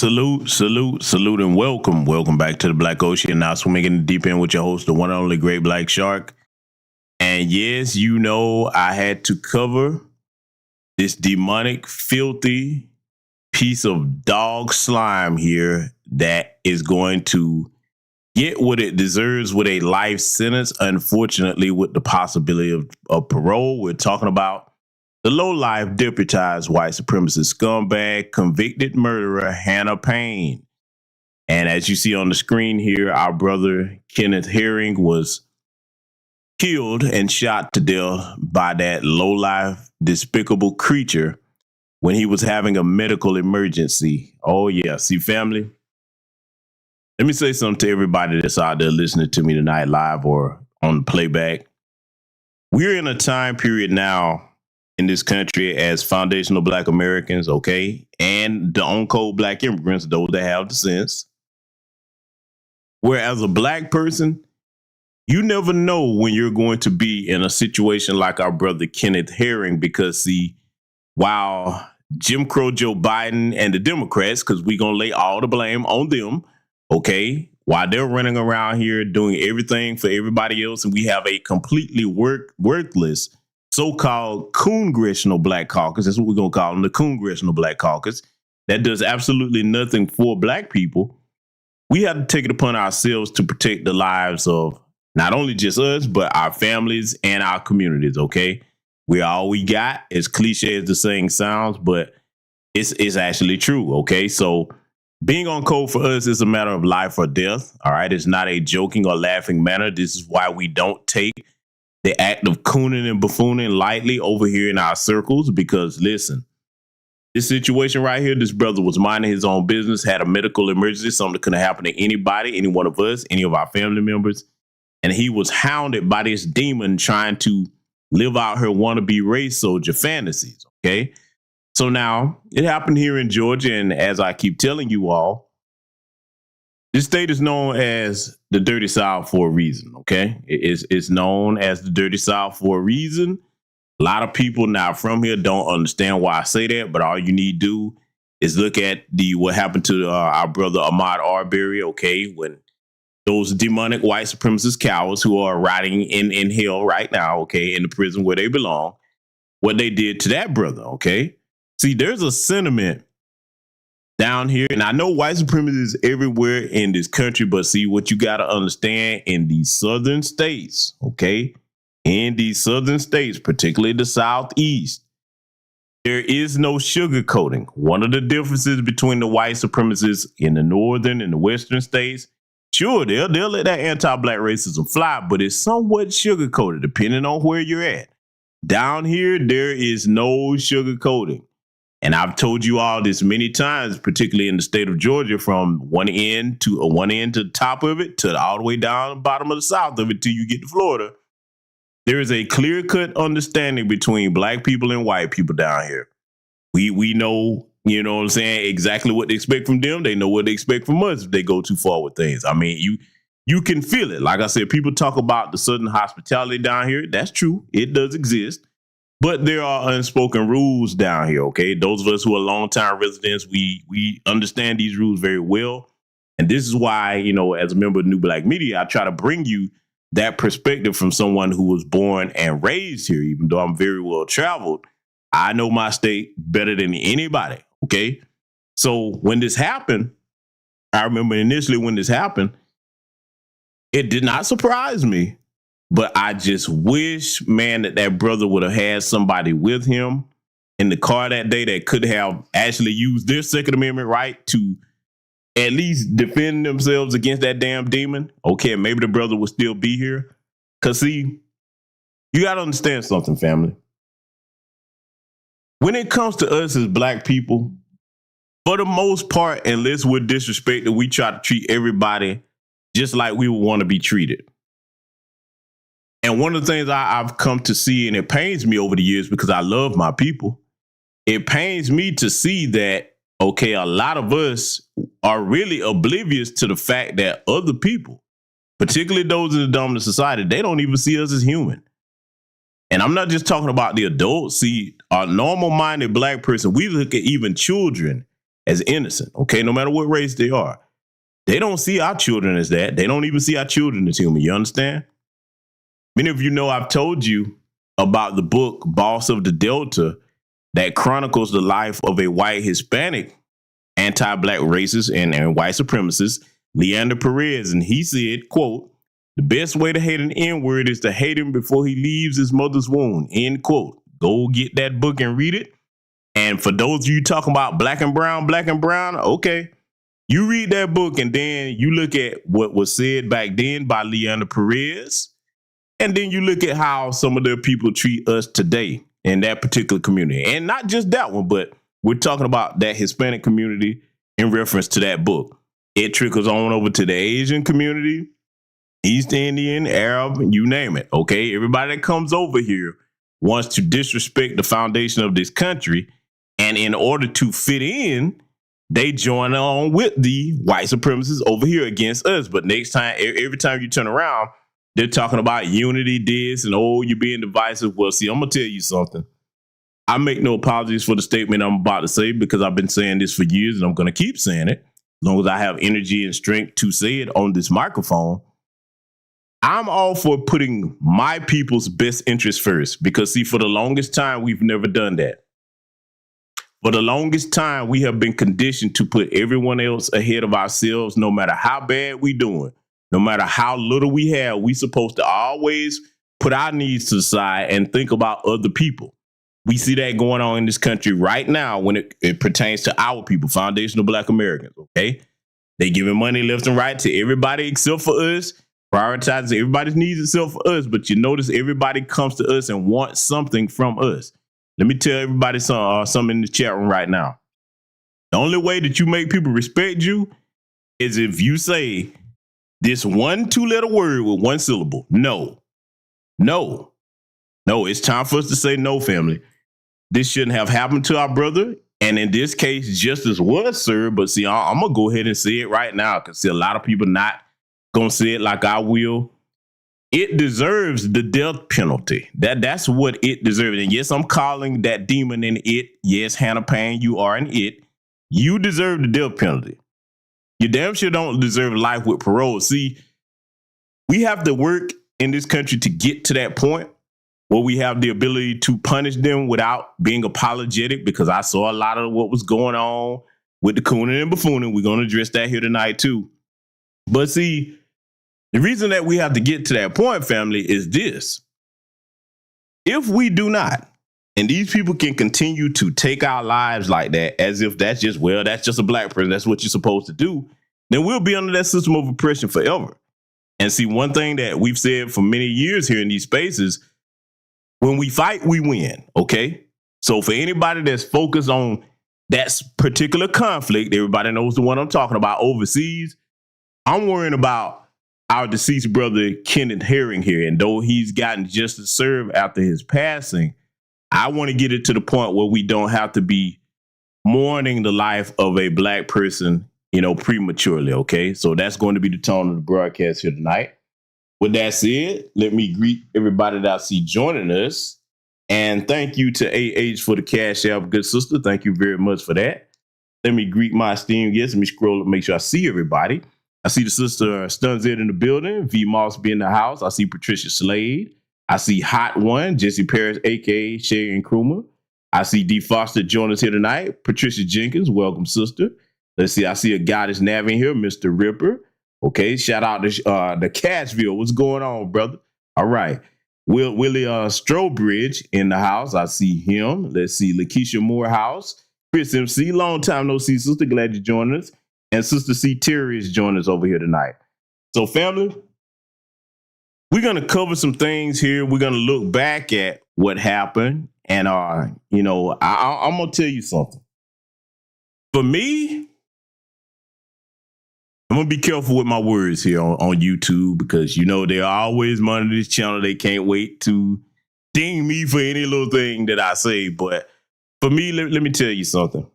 Salute, salute, salute, and welcome. Welcome back to the Black Ocean. Now swimming in the deep end with your host, the one and only Great Black Shark. And yes, you know, I had to cover this demonic, filthy piece of dog slime here that is going to get what it deserves with a life sentence, unfortunately, with the possibility of parole. We're talking about the low-life, deputized white supremacist scumbag, convicted murderer, Hannah Payne. And as you see on the screen here, our brother Kenneth Herring was killed and shot to death by that low-life, despicable creature when he was having a medical emergency. Oh, yeah. See, family, let me say something to everybody that's out there listening to me tonight live or on playback. We're in a time period now in this country as foundational Black Americans, okay, and the on-code Black immigrants, those that have the sense, where as a Black person, you never know when you're going to be in a situation like our brother Kenneth Herring, because see, while Jim Crow Joe Biden and the Democrats, because we're going to lay all the blame on them, okay, while they're running around here doing everything for everybody else, and we have a completely worthless so-called Congressional Black Caucus, that's what we're going to call them, the Congressional Black Caucus, that does absolutely nothing for Black people. We have to take it upon ourselves to protect the lives of not only just us, but our families and our communities, okay? We're all we got, as cliche as the saying sounds, but it's actually true, okay? So being on code for us is a matter of life or death, all right? It's not a joking or laughing matter. This is why we don't take the act of cooning and buffooning lightly over here in our circles, because listen, this situation right here, this brother was minding his own business, had a medical emergency, something that could have happened to anybody, any one of us, any of our family members, and he was hounded by this demon trying to live out her wannabe race soldier fantasies, okay? So now, it happened here in Georgia, and as I keep telling you all, this state is known as the Dirty South for a reason, okay? It's known as the Dirty South for a reason. A lot of people now from here don't understand why I say that, but all you need to do is look at what happened to our brother Ahmaud Arbery, okay? When those demonic white supremacist cowards who are rotting in hell right now, okay, in the prison where they belong, what they did to that brother, okay? See, there's a sentiment down here, and I know white supremacy is everywhere in this country, but see, what you got to understand in these southern states, okay, in these southern states, particularly the Southeast, there is no sugarcoating. One of the differences between the white supremacists in the northern and the western states, sure, they'll let that anti-Black racism fly, but it's somewhat sugarcoated depending on where you're at. Down here, there is no sugarcoating. And I've told you all this many times, particularly in the state of Georgia, from one end to the top of it to all the way down the bottom of the south of it till you get to Florida. There is a clear-cut understanding between Black people and white people down here. We know, you know what I'm saying, exactly what they expect from them. They know what they expect from us if they go too far with things. I mean, you can feel it. Like I said, people talk about the Southern hospitality down here. That's true. It does exist. But there are unspoken rules down here, okay? Those of us who are longtime residents, we understand these rules very well. And this is why, you know, as a member of New Black Media, I try to bring you that perspective from someone who was born and raised here. Even though I'm very well traveled, I know my state better than anybody, okay? So when this happened, I remember initially when this happened, it did not surprise me. But I just wish, man, that brother would have had somebody with him in the car that day that could have actually used their Second Amendment right to at least defend themselves against that damn demon. Okay, maybe the brother would still be here. Because, see, you got to understand something, family. When it comes to us as Black people, for the most part, unless we're disrespected, we try to treat everybody just like we would want to be treated. And one of the things I've come to see, and it pains me over the years because I love my people, it pains me to see that, okay, a lot of us are really oblivious to the fact that other people, particularly those in the dominant society, they don't even see us as human. And I'm not just talking about the adults. See, a normal-minded Black person, we look at even children as innocent, okay, no matter what race they are. They don't see our children as that. They don't even see our children as human. You understand? Many of you know I've told you about the book Boss of the Delta that chronicles the life of a white Hispanic anti-black racist and white supremacist, Leander Perez. And he said, quote, "The best way to hate an N-word is to hate him before he leaves his mother's womb," end quote. Go get that book and read it. And for those of you talking about black and brown, okay, you read that book and then you look at what was said back then by Leander Perez. And then you look at how some of their people treat us today in that particular community. And not just that one, but we're talking about that Hispanic community in reference to that book. It trickles on over to the Asian community, East Indian, Arab, you name it. Okay. Everybody that comes over here wants to disrespect the foundation of this country. And in order to fit in, they join on with the white supremacists over here against us. But next time, every time you turn around, they're talking about unity, this, and oh, you're being divisive. Well, see, I'm going to tell you something. I make no apologies for the statement I'm about to say because I've been saying this for years and I'm going to keep saying it as long as I have energy and strength to say it on this microphone. I'm all for putting my people's best interest first because, see, for the longest time, we've never done that. For the longest time, we have been conditioned to put everyone else ahead of ourselves, no matter how bad we're doing. No matter how little we have, we're supposed to always put our needs to the side and think about other people. We see that going on in this country right now when it pertains to our people, foundational Black Americans, okay? They giving money left and right to everybody except for us, prioritizing everybody's needs except for us. But you notice everybody comes to us and wants something from us. Let me tell everybody something in the chat room right now. The only way that you make people respect you is if you say this 1 2-letter word with one syllable. No. It's time for us to say no, family. This shouldn't have happened to our brother. And in this case, justice was served. But see, I'm going to go ahead and say it right now because see, a lot of people not going to say it like I will. It deserves the death penalty. That's what it deserves. And yes, I'm calling that demon an it. Yes, Hannah Payne, you are an it. You deserve the death penalty. You damn sure don't deserve life with parole. See, we have to work in this country to get to that point where we have the ability to punish them without being apologetic, because I saw a lot of what was going on with the cooning and buffooning. We're going to address that here tonight, too. But see, the reason that we have to get to that point, family, is this. If we do not, and these people can continue to take our lives like that, as if that's just a black person, that's what you're supposed to do, then we'll be under that system of oppression forever. And see, one thing that we've said for many years here in these spaces, when we fight, we win, okay? So for anybody that's focused on that particular conflict, everybody knows the one I'm talking about overseas, I'm worrying about our deceased brother, Kenneth Herring here. And though he's gotten justice served after his passing, I want to get it to the point where we don't have to be mourning the life of a black person, prematurely, okay? So that's going to be the tone of the broadcast here tonight. With that said, let me greet everybody that I see joining us. And thank you to AH for the cash app, good sister. Thank you very much for that. Let me greet my esteemed guests. Let me scroll and make sure I see everybody. I see the sister Stunzed in the building. V Moss be in the house. I see Patricia Slade. I see Hot One, Jesse Paris, a.k.a. Shay and Krumer. I see D. Foster join us here tonight. Patricia Jenkins, welcome, sister. Let's see. I see a goddess Nav in here, Mr. Ripper. Okay, shout out to the Cashville. What's going on, brother? All right. Willie Strobridge in the house. I see him. Let's see. Lakeisha Morehouse. Chris MC, long time no see, sister. Glad you joined us. And Sister C. Terry is joining us over here tonight. So, family, we're going to cover some things here. We're going to look back at what happened. And, I'm going to tell you something. For me, I'm going to be careful with my words here on YouTube because, they're always monitoring this channel. They can't wait to ding me for any little thing that I say. But for me, let me tell you something.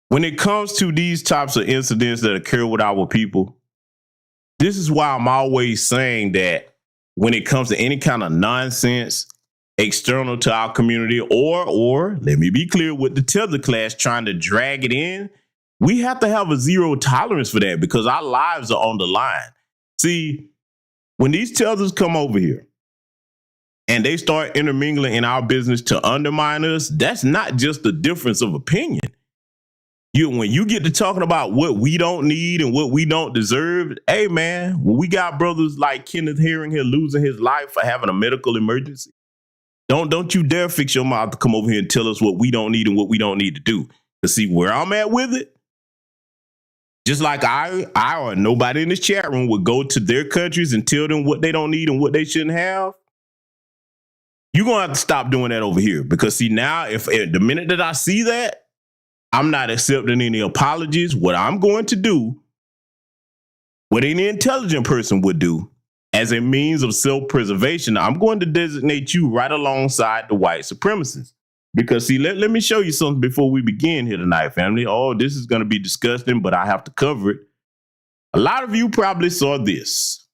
When it comes to these types of incidents that occur with our people, this is why I'm always saying that when it comes to any kind of nonsense, external to our community, or let me be clear, with the tether class trying to drag it in, we have to have a zero tolerance for that because our lives are on the line. See, when these tethers come over here and they start intermingling in our business to undermine us, that's not just a difference of opinion. When you get to talking about what we don't need and what we don't deserve, hey man, when we got brothers like Kenneth Herring here losing his life for having a medical emergency, don't you dare fix your mouth to come over here and tell us what we don't need and what we don't need to do. To see where I'm at with it, just like I or nobody in this chat room would go to their countries and tell them what they don't need and what they shouldn't have. You're going to have to stop doing that over here because see now, if the minute that I see that, I'm not accepting any apologies. What I'm going to do, what any intelligent person would do as a means of self-preservation, I'm going to designate you right alongside the white supremacists. Because see, let me show you something before we begin here tonight, family. Oh, this is going to be disgusting, but I have to cover it. A lot of you probably saw this.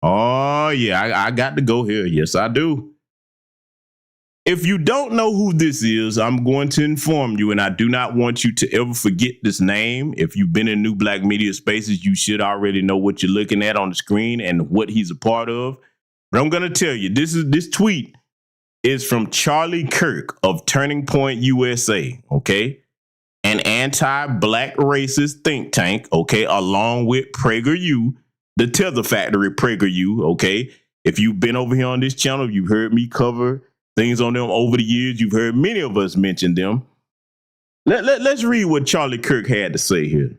Oh, yeah, I got to go here. Yes, I do. If you don't know who this is, I'm going to inform you, and I do not want you to ever forget this name. If you've been in New Black Media Spaces, you should already know what you're looking at on the screen and what he's a part of. But I'm going to tell you, this tweet is from Charlie Kirk of Turning Point USA, okay? An anti-black racist think tank, okay, along with PragerU, the Tether Factory PragerU, okay? If you've been over here on this channel, you've heard me cover things on them over the years. You've heard many of us mention them. Let's read what Charlie Kirk had to say here.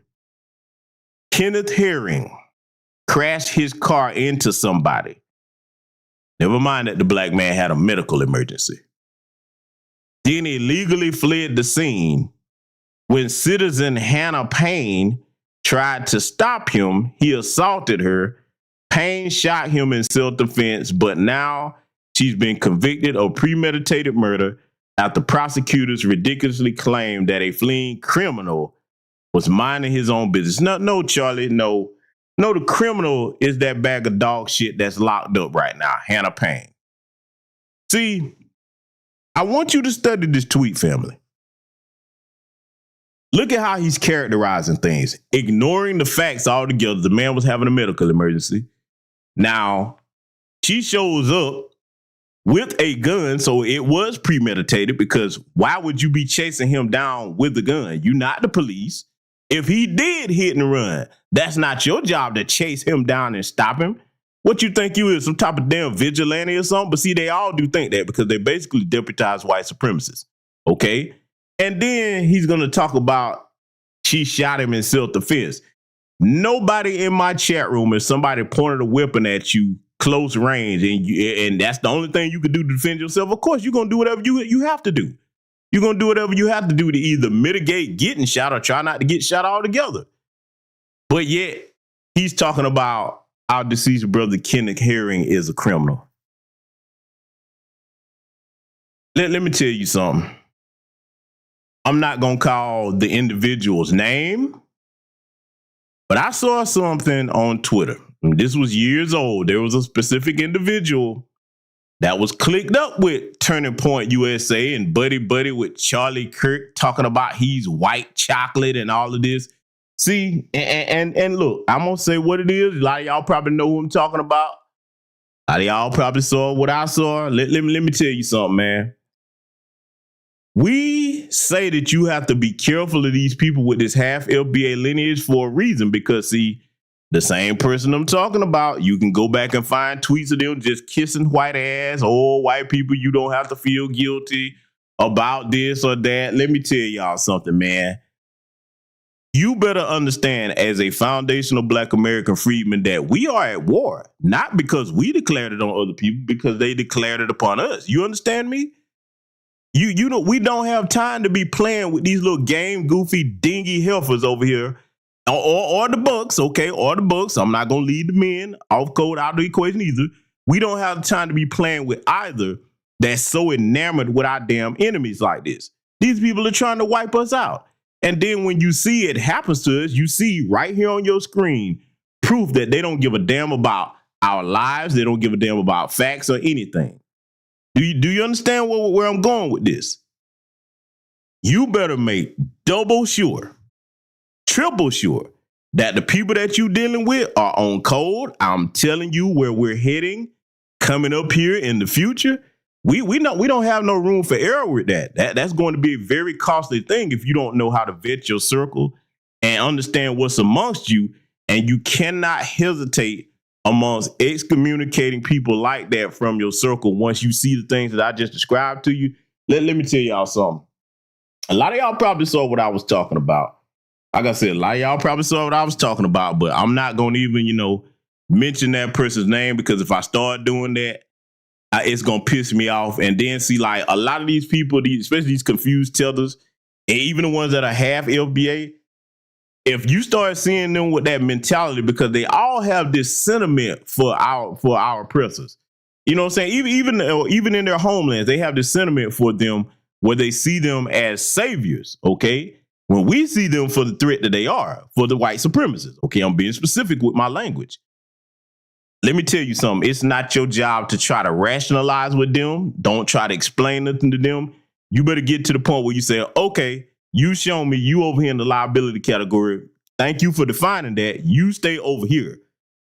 Kenneth Herring crashed his car into somebody. Never mind that the black man had a medical emergency. Then he illegally fled the scene. When citizen Hannah Payne tried to stop him, he assaulted her. Payne shot him in self-defense, but now she's been convicted of premeditated murder after prosecutors ridiculously claimed that a fleeing criminal was minding his own business. No, Charlie, no. No, the criminal is that bag of dog shit that's locked up right now, Hannah Payne. See, I want you to study this tweet, family. Look at how he's characterizing things, ignoring the facts altogether. The man was having a medical emergency. Now, she shows up with a gun, so it was premeditated because why would you be chasing him down with the gun? You're not the police. If he did hit and run, that's not your job to chase him down and stop him. What you think you is, some type of damn vigilante or something? But see, they all do think that because they basically deputize white supremacists, okay? And then he's going to talk about she shot him in self-defense. Nobody in my chat room, if somebody pointed a weapon at you close range and that's the only thing you can do to defend yourself, of course, you're going to do whatever you have to do. You're going to do whatever you have to do to either mitigate getting shot or try not to get shot altogether. But yet, he's talking about our deceased brother, Kenneth Herring, is a criminal. Let me tell you something. I'm not going to call the individual's name, but I saw something on Twitter. And this was years old. There was a specific individual that was clicked up with Turning Point USA and buddy with Charlie Kirk talking about he's white chocolate and all of this. See, and look, I'm going to say what it is. A lot of y'all probably know who I'm talking about. A lot of y'all probably saw what I saw. Let me tell you something, man. We say that you have to be careful of these people with this half FBA lineage for a reason because, see, the same person I'm talking about, you can go back and find tweets of them just kissing white ass. Oh, white people, you don't have to feel guilty about this or that. Let me tell y'all something, man. You better understand as a foundational Black American freedman that we are at war, not because we declared it on other people, because they declared it upon us. You understand me? You know, we don't have time to be playing with these little game goofy dingy heifers over here. Or the Bucks, okay, or the Bucks. I'm not going to lead the men off code out of the equation either. We don't have time to be playing with either that's so enamored with our damn enemies like this. These people are trying to wipe us out. And then when you see it happens to us, you see right here on your screen proof that they don't give a damn about our lives. They don't give a damn about facts or anything. Do you understand where I'm going with this? You better make double sure, triple sure that the people that you dealing with are on code. I'm telling you where we're heading coming up here in the future. We don't have no room for error with that. That's going to be a very costly thing if you don't know how to vet your circle and understand what's amongst you. And you cannot hesitate amongst excommunicating people like that from your circle once you see the things that I just described to you. Let me tell y'all something. A lot of y'all probably saw what I was talking about. Like I said, a lot of y'all probably saw what I was talking about, but I'm not going to even, mention that person's name, because if I start doing that, it's going to piss me off. And then see, like, a lot of these people, especially these confused tethers, and even the ones that are half FBA, if you start seeing them with that mentality, because they all have this sentiment for our oppressors. You know what I'm saying? Even in their homelands, they have this sentiment for them where they see them as saviors, okay? When we see them for the threat that they are, for the white supremacists, okay? I'm being specific with my language. Let me tell you something. It's not your job to try to rationalize with them. Don't try to explain nothing to them. You better get to the point where you say, okay, you show me you over here in the liability category. Thank you for defining that. You stay over here,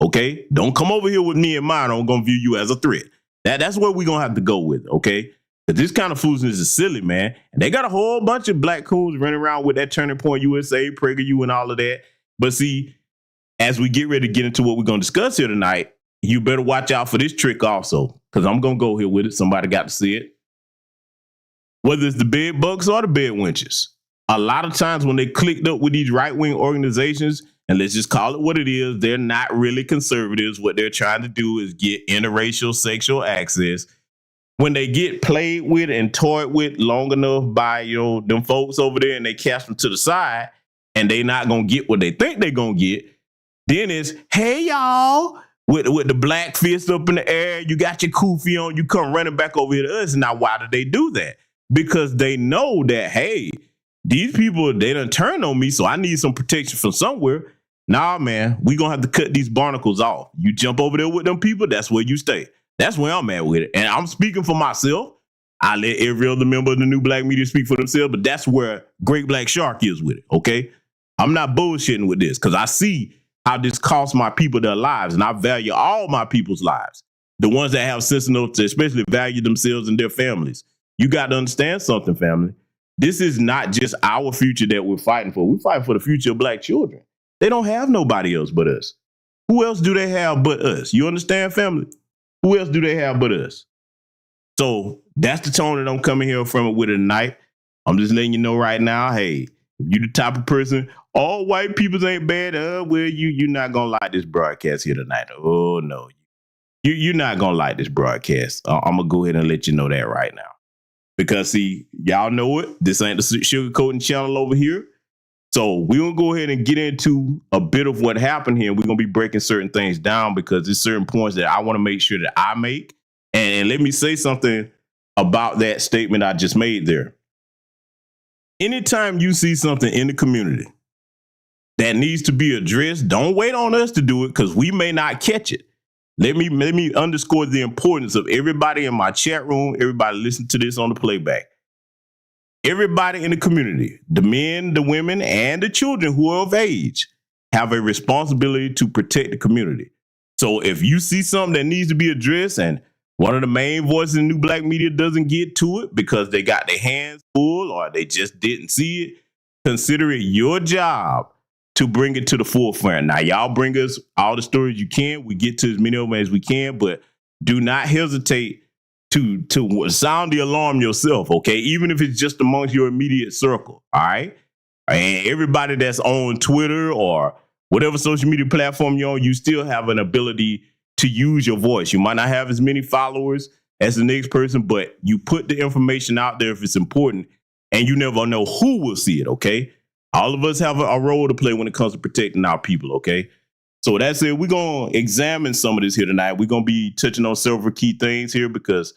okay? Don't come over here with me in mind. I'm going to view you as a threat. That's where we're going to have to go with, okay? Because this kind of foolishness is silly, man. And they got a whole bunch of black coons running around with that Turning Point USA, PragerU, and all of that. But see, as we get ready to get into what we're going to discuss here tonight, you better watch out for this trick also, because I'm going to go here with it. Somebody got to see it. Whether it's the bed bugs or the bed wenches, a lot of times when they clicked up with these right-wing organizations, and let's just call it what it is, they're not really conservatives. What they're trying to do is get interracial sexual access. When they get played with and toyed with long enough by them folks over there, and they cast them to the side, and they not gonna get what they think they're gonna get, then it's, hey y'all, with the black fist up in the air, you got your kufi on, you come running back over here to us. Now, why do they do that? Because they know that, hey, these people, they done turned on me, so I need some protection from somewhere. Nah, man, we gonna have to cut these barnacles off. You jump over there with them people, that's where you stay. That's where I'm at with it. And I'm speaking for myself. I let every other member of the new black media speak for themselves, but that's where Great Black Shark is with it, okay? I'm not bullshitting with this, because I see how this costs my people their lives, and I value all my people's lives. The ones that have sense enough to especially value themselves and their families. You got to understand something, family. This is not just our future that we're fighting for. We're fighting for the future of black children. They don't have nobody else but us. Who else do they have but us? You understand, family? Who else do they have but us? So that's the tone that I'm coming here from it with tonight. I'm just letting you know right now, hey, if you the type of person, all white people ain't bad, well, you're not going to like this broadcast here tonight. Oh, no. You're not going to like this broadcast. I'm going to go ahead and let you know that right now. Because, see, y'all know it. This ain't the sugarcoating channel over here. So we're going to go ahead and get into a bit of what happened here. We're going to be breaking certain things down because there's certain points that I want to make sure that I make. And let me say something about that statement I just made there. Anytime you see something in the community that needs to be addressed, don't wait on us to do it, because we may not catch it. Let me underscore the importance of everybody in my chat room, everybody listen to this on the playback. Everybody in the community, the men, the women, and the children who are of age, have a responsibility to protect the community. So if you see something that needs to be addressed and one of the main voices in new black media doesn't get to it because they got their hands full or they just didn't see it, consider it your job to bring it to the forefront. Now, y'all bring us all the stories you can. We get to as many of them as we can, but do not hesitate to sound the alarm yourself, okay? Even if it's just amongst your immediate circle, all right? And everybody that's on Twitter or whatever social media platform you're on, you still have an ability to use your voice. You might not have as many followers as the next person, but you put the information out there if it's important, and you never know who will see it, okay? All of us have a role to play when it comes to protecting our people, okay? So that's it. We're going to examine some of this here tonight. We're going to be touching on several key things here because,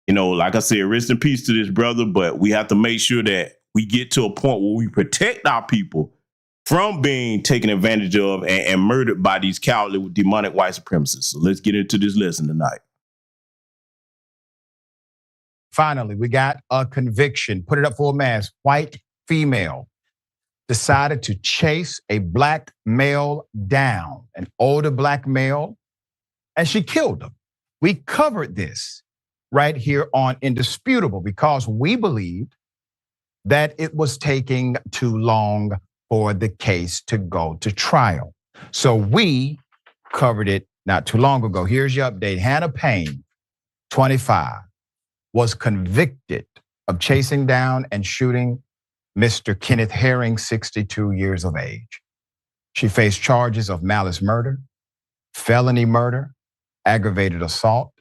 like I said, rest in peace to this brother, but we have to make sure that we get to a point where we protect our people from being taken advantage of and murdered by these cowardly demonic white supremacists. So let's get into this lesson tonight. Finally, we got a conviction. Put it up for a mass. White female decided to chase a black male down, an older black male, and she killed him. We covered this right here on Indisputable because we believed that it was taking too long for the case to go to trial. So we covered it not too long ago. Here's your update. Hannah Payne, 25, was convicted of chasing down and shooting Mr. Kenneth Herring, 62 years of age. She faced charges of malice murder, felony murder, aggravated assault,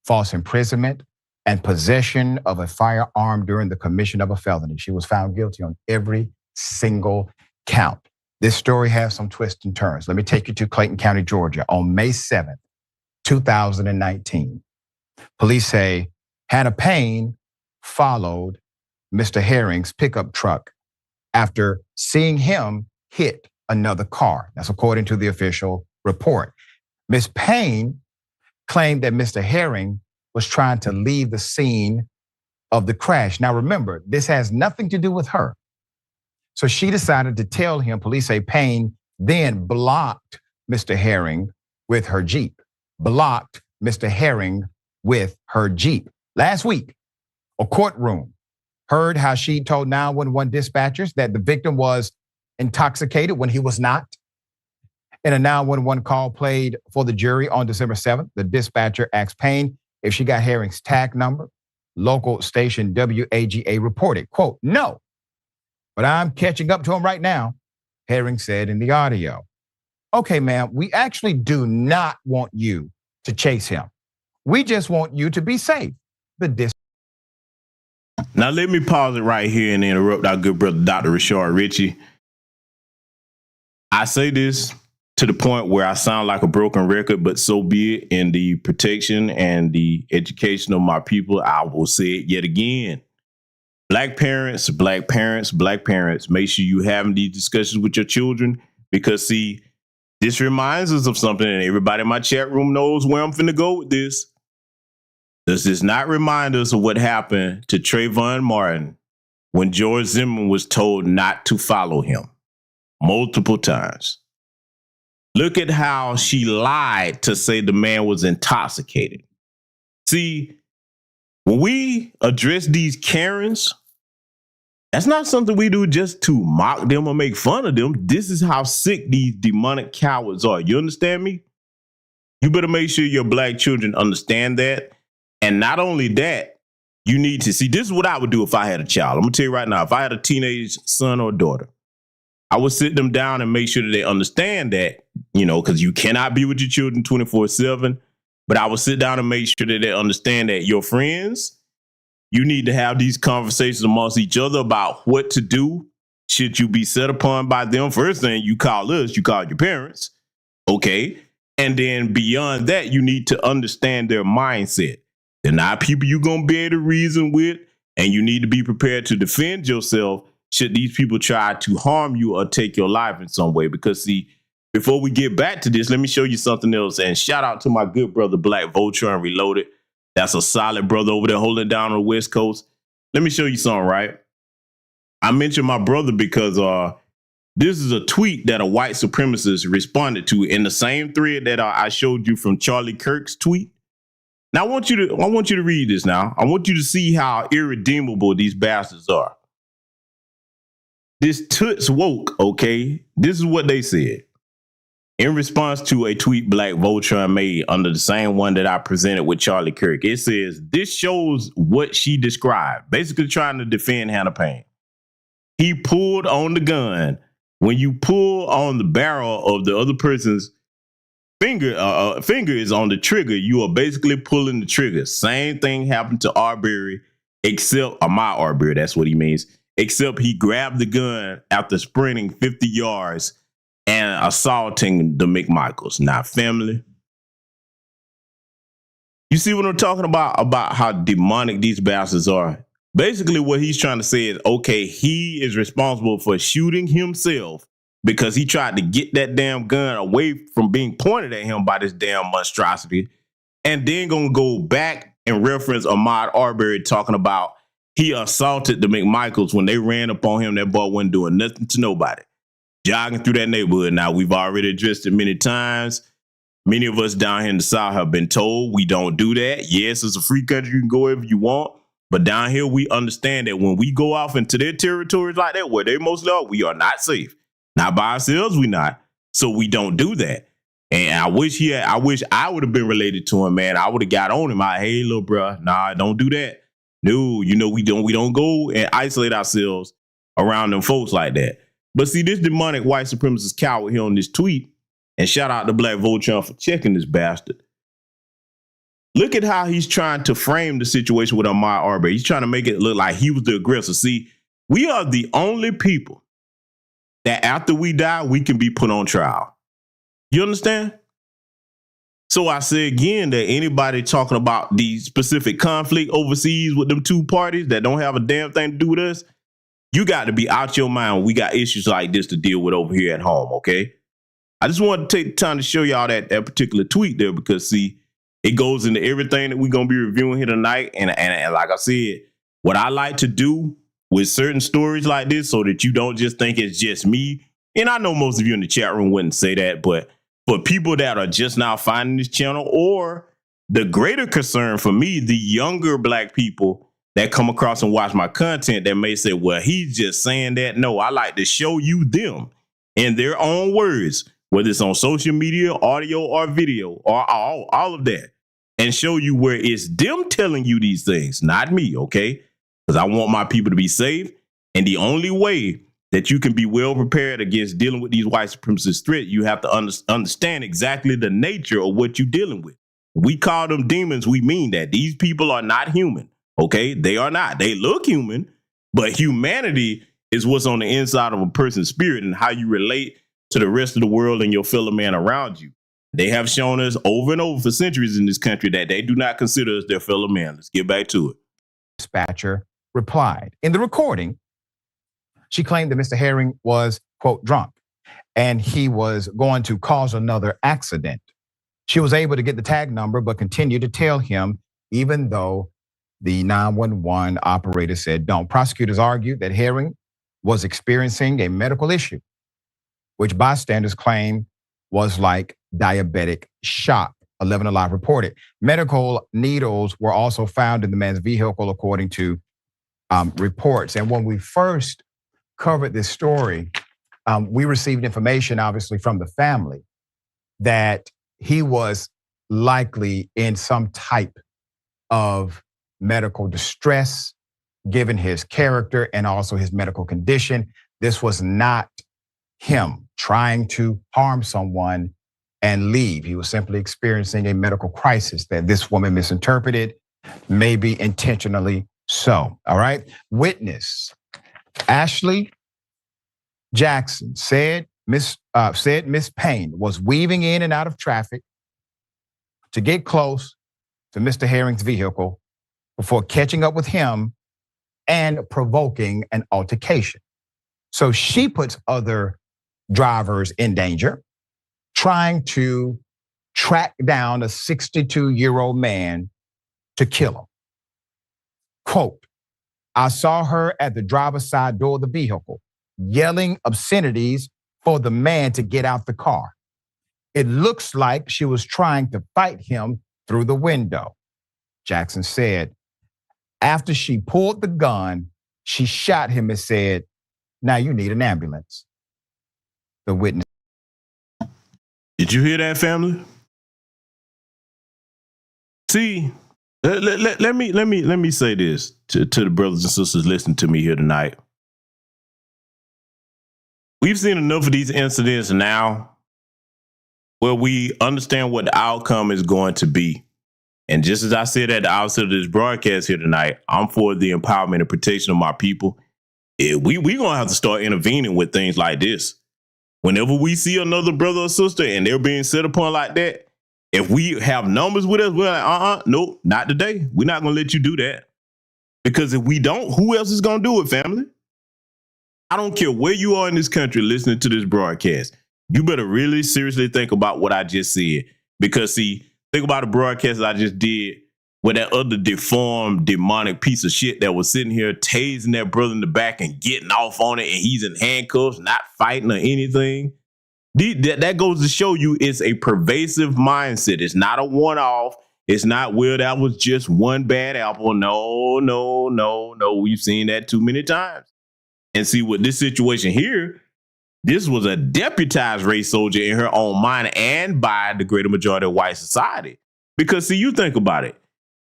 false imprisonment, and possession of a firearm during the commission of a felony. She was found guilty on every single count. This story has some twists and turns. Let me take you to Clayton County, Georgia on May 7th, 2019. Police say Hannah Payne followed Mr. Herring's pickup truck after seeing him hit another car. That's according to the official report. Ms. Payne claimed that Mr. Herring was trying to leave the scene of the crash. Now remember, this has nothing to do with her. So she decided to tell him. Police say Payne then blocked Mr. Herring with her Jeep. Blocked Mr. Herring with her Jeep. Last week, a courtroom heard how she told 911 dispatchers that the victim was intoxicated when he was not. In a 911 call played for the jury on December 7th, the dispatcher asked Payne if she got Herring's tag number. Local station WAGA reported, quote, "No, but I'm catching up to him right now," Herring said in the audio. Okay, ma'am, we actually do not want you to chase him. We just want you to be safe. Now let me pause it right here and interrupt our good brother, Dr. Rashard Ritchie. I say this to the point where I sound like a broken record, but so be it. In the protection and the education of my people, I will say it yet again. Black parents, black parents, black parents, make sure you having these discussions with your children, because see, this reminds us of something, and everybody in my chat room knows where I'm finna go with this. Does this not remind us of what happened to Trayvon Martin when George Zimmerman was told not to follow him multiple times? Look at how she lied to say the man was intoxicated. See, when we address these Karens, that's not something we do just to mock them or make fun of them. This is how sick these demonic cowards are. You understand me? You better make sure your black children understand that. And not only that, you need to see, this is what I would do if I had a child. I'm gonna tell you right now, if I had a teenage son or daughter, I would sit them down and make sure that they understand that, you know, because you cannot be with your children 24/7. But I would sit down and make sure that they understand that your friends, you need to have these conversations amongst each other about what to do should you be set upon by them. First thing, you call us, you call your parents, okay? And then beyond that, you need to understand their mindset. They're not people you're going to be able to reason with, and you need to be prepared to defend yourself should these people try to harm you or take your life in some way. Because see, before we get back to this, let me show you something else. And shout out to my good brother, Black Voltron Reloaded. That's a solid brother over there holding down on the West Coast. Let me show you something, right? I mentioned my brother because this is a tweet that a white supremacist responded to in the same thread that I showed you from Charlie Kirk's tweet. Now I want you to read this now. I want you to see how irredeemable these bastards are. This toots woke, okay? This is what they said. In response to a tweet Black Voltron made under the same one that I presented with Charlie Kirk, it says, this shows what she described, basically trying to defend Hannah Payne. He pulled on the gun. When you pull on the barrel of the other person's finger is on the trigger, you are basically pulling the trigger. Same thing happened to Arbery, except my Arbery, that's what he means, except he grabbed the gun after sprinting 50 yards and assaulting the McMichaels. Now, family, you see what I'm talking about how demonic these bastards are? Basically, what he's trying to say is, okay, he is responsible for shooting himself because he tried to get that damn gun away from being pointed at him by this damn monstrosity, and then gonna go back in reference Ahmaud Arbery talking about he assaulted the McMichaels when they ran up on him. That boy wasn't doing nothing to nobody. Jogging through that neighborhood. Now, we've already addressed it many times. Many of us down here in the South have been told we don't do that. Yes, it's a free country. You can go wherever you want. But down here, we understand that when we go off into their territories like that, where they mostly are, we are not safe. Not by ourselves, we not. So we don't do that. And I wish I would have been related to him, man. I would have got on him. Hey, little bro, nah, don't do that. No, we don't go and isolate ourselves around them folks like that. But see, this demonic white supremacist coward here on this tweet, and shout out to Black Voltron for checking this bastard. Look at how he's trying to frame the situation with Ahmaud Arbery. He's trying to make it look like he was the aggressor. See, we are the only people that after we die, we can be put on trial. You understand? So I say again that anybody talking about the specific conflict overseas with them two parties that don't have a damn thing to do with us, you got to be out your mind. We got issues like this to deal with over here at home, okay? I just wanted to take the time to show y'all that particular tweet there because, see, it goes into everything that we're going to be reviewing here tonight. And like I said, what I like to do with certain stories like this so that you don't just think it's just me, and I know most of you in the chat room wouldn't say that, but for people that are just now finding this channel, or the greater concern for me, the younger Black people that come across and watch my content that may say, well, he's just saying that. No, I like to show you them in their own words, whether it's on social media, audio, or video, or all of that, and show you where it's them telling you these things, not me, okay? Because I want my people to be safe, and the only way that you can be well prepared against dealing with these white supremacist threats, you have to understand exactly the nature of what you're dealing with. We call them demons, we mean that. These people are not human. Okay, they are not. They look human, but humanity is what's on the inside of a person's spirit and how you relate to the rest of the world and your fellow man around you. They have shown us over and over for centuries in this country that they do not consider us their fellow man. Let's get back to it. Dispatcher replied. In the recording, she claimed that Mr. Herring was, quote, drunk, and he was going to cause another accident. She was able to get the tag number, but continued to tell him, even though the 911 operator said don't. Prosecutors argued that Herring was experiencing a medical issue, which bystanders claim was like diabetic shock. 11 Alive reported. Medical needles were also found in the man's vehicle, according to reports. And when we first covered this story, we received information, obviously, from the family that he was likely in some type of medical distress, given his character and also his medical condition. This was not him trying to harm someone and leave. He was simply experiencing a medical crisis that this woman misinterpreted, maybe intentionally so. All right. Witness Ashley Jackson said Miss Payne was weaving in and out of traffic to get close to Mr. Herring's vehicle before catching up with him and provoking an altercation. So she puts other drivers in danger, trying to track down a 62-year-old man to kill him. Quote, I saw her at the driver's side door of the vehicle, yelling obscenities for the man to get out the car. It looks like she was trying to fight him through the window. Jackson said, after she pulled the gun, she shot him and said, now you need an ambulance. The witness. Did you hear that, family? See, let me say this to the brothers and sisters listening to me here tonight. We've seen enough of these incidents now where we understand what the outcome is going to be. And just as I said at the outset of this broadcast here tonight, I'm for the empowerment and protection of my people. We're going to have to start intervening with things like this. Whenever we see another brother or sister and they're being set upon like that, if we have numbers with us, we're like, nope, not today. We're not going to let you do that. Because if we don't, who else is going to do it, family? I don't care where you are in this country listening to this broadcast. You better really seriously think about what I just said. Because, see, think about the broadcast I just did with that other deformed, demonic piece of shit that was sitting here tasing that brother in the back and getting off on it, and he's in handcuffs, not fighting or anything. That goes to show you it's a pervasive mindset. It's not a one-off. It's not, well, that was just one bad apple. No. We've seen that too many times. And see, with this situation here, this was a deputized race soldier in her own mind and by the greater majority of white society. Because, see, you think about it.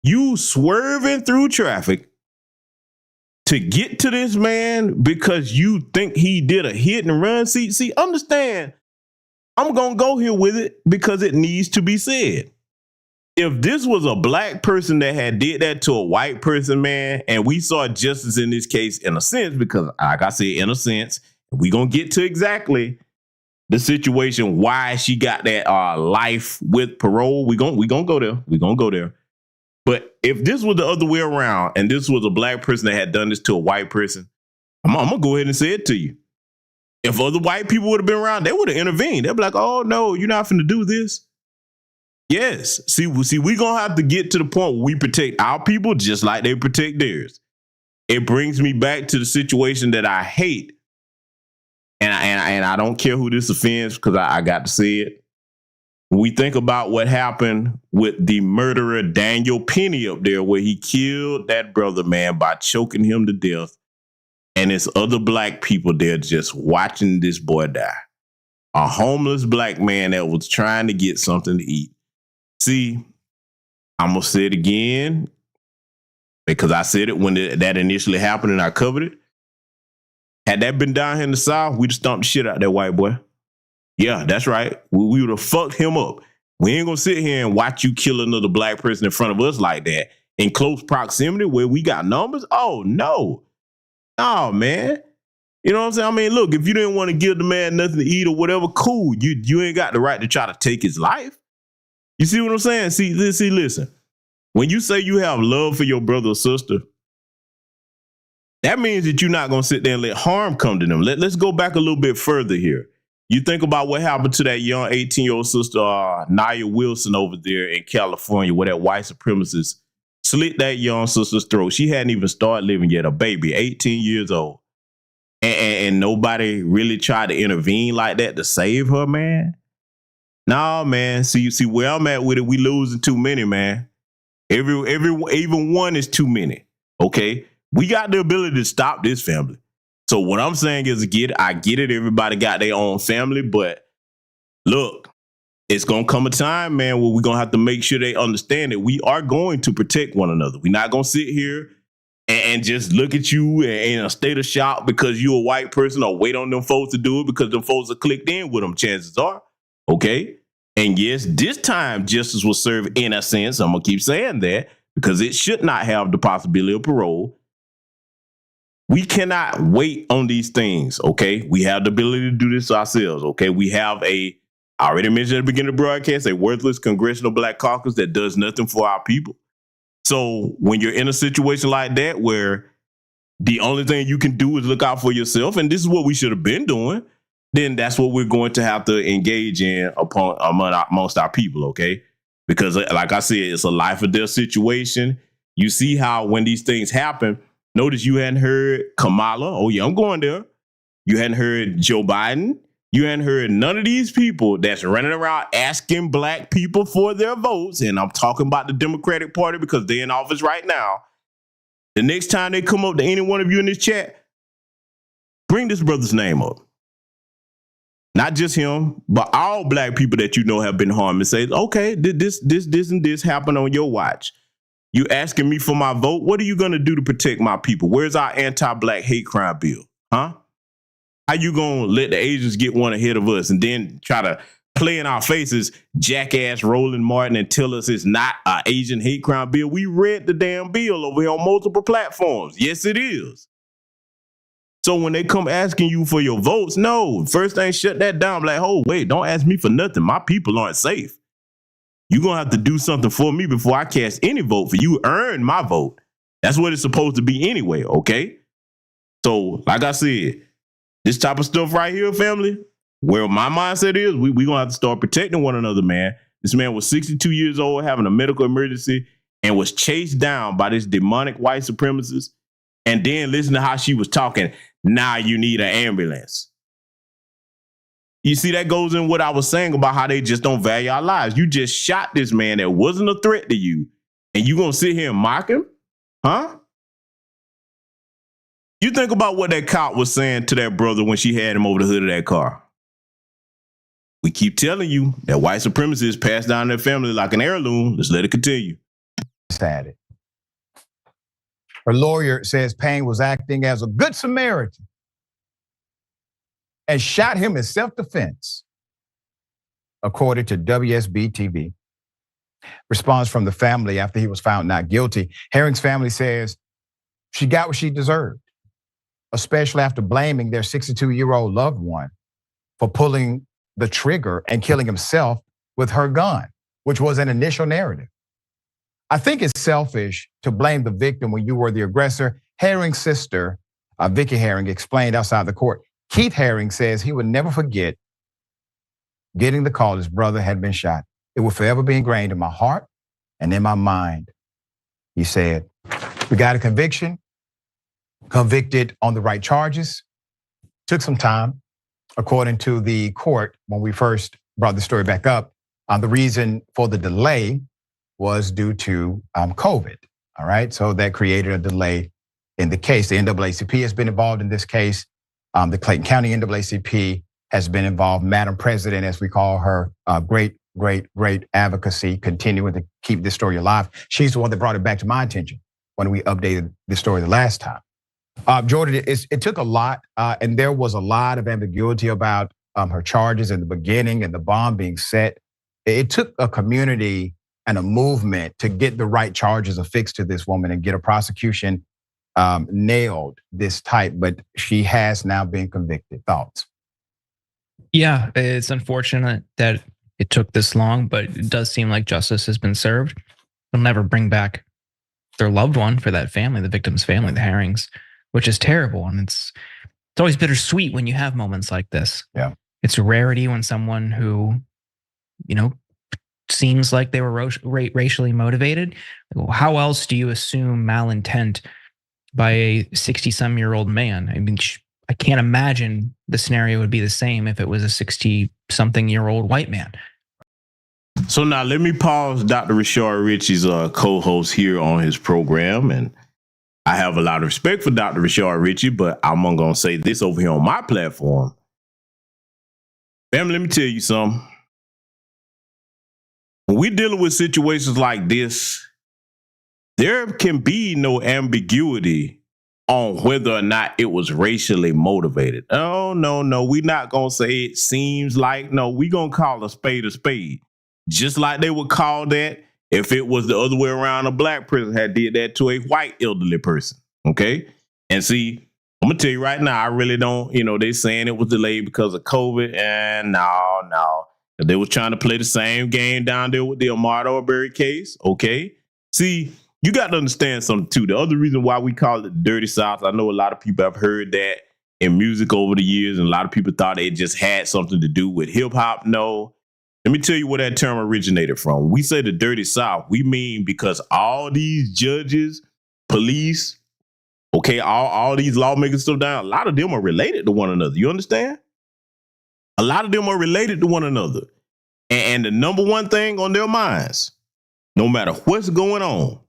You swerving through traffic to get to this man because you think he did a hit and run. See, understand, I'm going to go here with it because it needs to be said. If this was a black person that had did that to a white person, man, and we saw justice in this case in a sense, because like I said, in a sense, we're going to get to exactly the situation, why she got that life with parole. We're going to go there. We're going to go there. But if this was the other way around and this was a black person that had done this to a white person, I'm going to go ahead and say it to you. If other white people would have been around, they would have intervened. They'd be like, oh, no, you're not finna do this. Yes. See, we're going to have to get to the point where we protect our people just like they protect theirs. It brings me back to the situation that I hate. And I don't care who this offends because I got to say it. When we think about what happened with the murderer Daniel Penny up there, where he killed that brother, man, by choking him to death. And it's other black people there just watching this boy die. A homeless black man that was trying to get something to eat. See, I'm going to say it again because I said it when that initially happened and I covered it. Had that been down here in the South, we'd have stomped the shit out of that white boy. Yeah, that's right. We would have fucked him up. We ain't going to sit here and watch you kill another black person in front of us like that in close proximity where we got numbers. Oh, no. Oh, man. You know what I'm saying? I mean, look, if you didn't want to give the man nothing to eat or whatever, cool. You ain't got the right to try to take his life. You see what I'm saying? See, listen. When you say you have love for your brother or sister, that means that you're not going to sit there and let harm come to them. Let's go back a little bit further here. You think about what happened to that young 18-year-old sister, Nia Wilson over there in California, where that white supremacist slit that young sister's throat. She hadn't even started living yet, a baby, 18 years old. And nobody really tried to intervene like that to save her, man. Nah, man. See where I'm at with it, we losing too many, man. Even one is too many, okay? We got the ability to stop this family. So what I'm saying is, I get it. Everybody got their own family, but look, it's going to come a time, man, where we're going to have to make sure they understand that we are going to protect one another. We're not going to sit here and just look at you in a state of shock because you're a white person or wait on them folks to do it because them folks are clicked in with them, chances are. Okay? And yes, this time justice will serve in a sense. I'm going to keep saying that because it should not have the possibility of parole. We cannot wait on these things, okay? We have the ability to do this ourselves, okay? We have I already mentioned at the beginning of the broadcast, a worthless congressional black caucus that does nothing for our people. So when you're in a situation like that where the only thing you can do is look out for yourself, and this is what we should have been doing, then that's what we're going to have to engage in amongst our people, okay? Because like I said, it's a life or death situation. You see how when these things happen, notice you hadn't heard Kamala. Oh, yeah, I'm going there. You hadn't heard Joe Biden. You hadn't heard none of these people that's running around asking black people for their votes. And I'm talking about the Democratic Party because they're in office right now. The next time they come up to any one of you in this chat, bring this brother's name up. Not just him, but all black people that you know have been harmed, and say, okay, this and this happened on your watch. You asking me for my vote? What are you going to do to protect my people? Where's our anti-black hate crime bill? Huh? How you going to let the Asians get one ahead of us and then try to play in our faces, jackass Roland Martin, and tell us it's not an Asian hate crime bill? We read the damn bill over here on multiple platforms. Yes, it is. So when they come asking you for your votes, no, first thing, shut that down. Like, oh, wait, don't ask me for nothing. My people aren't safe. You're going to have to do something for me before I cast any vote for you. Earn my vote. That's what it's supposed to be anyway, okay? So, like I said, this type of stuff right here, family, where my mindset is, we're going to have to start protecting one another, man. This man was 62 years old, having a medical emergency. and was chased down by this demonic white supremacist, and then listen to how she was talking. Now you need an ambulance. You see, that goes in what I was saying about how they just don't value our lives. You just shot this man that wasn't a threat to you, and you gonna sit here and mock him? Huh? You think about what that cop was saying to that brother when she had him over the hood of that car. We keep telling you that white supremacists pass down their family like an heirloom. Let's let it continue. Sad. Her lawyer says Payne was acting as a good Samaritan and shot him in self-defense, according to WSB-TV. Response from the family after he was found not guilty. Herring's family says she got what she deserved, especially after blaming their 62-year-old loved one for pulling the trigger and killing himself with her gun, which was an initial narrative. I think it's selfish to blame the victim when you were the aggressor. Herring's sister, Vicky Herring, explained outside the court. Keith Herring says he would never forget getting the call his brother had been shot. It will forever be ingrained in my heart and in my mind. He said, we got a conviction, convicted on the right charges. Took some time, according to the court, when we first brought the story back up. The reason for the delay was due to COVID, all right? So that created a delay in the case. The NAACP has been involved in this case. The Clayton County NAACP has been involved. Madam President, as we call her, great advocacy, continuing to keep this story alive. She's the one that brought it back to my attention when we updated the story the last time. Jordan, it took a lot, and there was a lot of ambiguity about her charges in the beginning and the bomb being set. It took a community and a movement to get the right charges affixed to this woman and get a prosecution nailed this tight, but she has now been convicted. Thoughts? Yeah, it's unfortunate that it took this long, but it does seem like justice has been served. They'll never bring back their loved one for that family, the victim's family, the Herrings, which is terrible. And it's always bittersweet when you have moments like this. Yeah. It's a rarity when someone who, seems like they were racially motivated. How else do you assume malintent by a 60-some-year-old man? I mean, I can't imagine the scenario would be the same if it was a 60-something-year-old white man. So now let me pause Dr. Rashard Ritchie's co-host here on his program. And I have a lot of respect for Dr. Rashard Ritchie, but I'm going to say this over here on my platform. Family, let me tell you something. When we're dealing with situations like this, there can be no ambiguity on whether or not it was racially motivated. Oh, no, we're not going to say it seems like. No, we're going to call a spade a spade. Just like they would call that if it was the other way around, a black person had did that to a white elderly person, okay? And see, I'm going to tell you right now, I really don't, they saying it was delayed because of COVID, and no. They was trying to play the same game down there with the Ahmaud Arbery case, okay? See, you got to understand something too. The other reason why we call it Dirty South, I know a lot of people have heard that in music over the years, and a lot of people thought it just had something to do with hip hop. No. Let me tell you where that term originated from. We say the Dirty South, we mean because all these judges, police, okay, all these lawmakers stuff down, a lot of them are related to one another. You understand? A lot of them are related to one another. And the number one thing on their minds, no matter what's going on,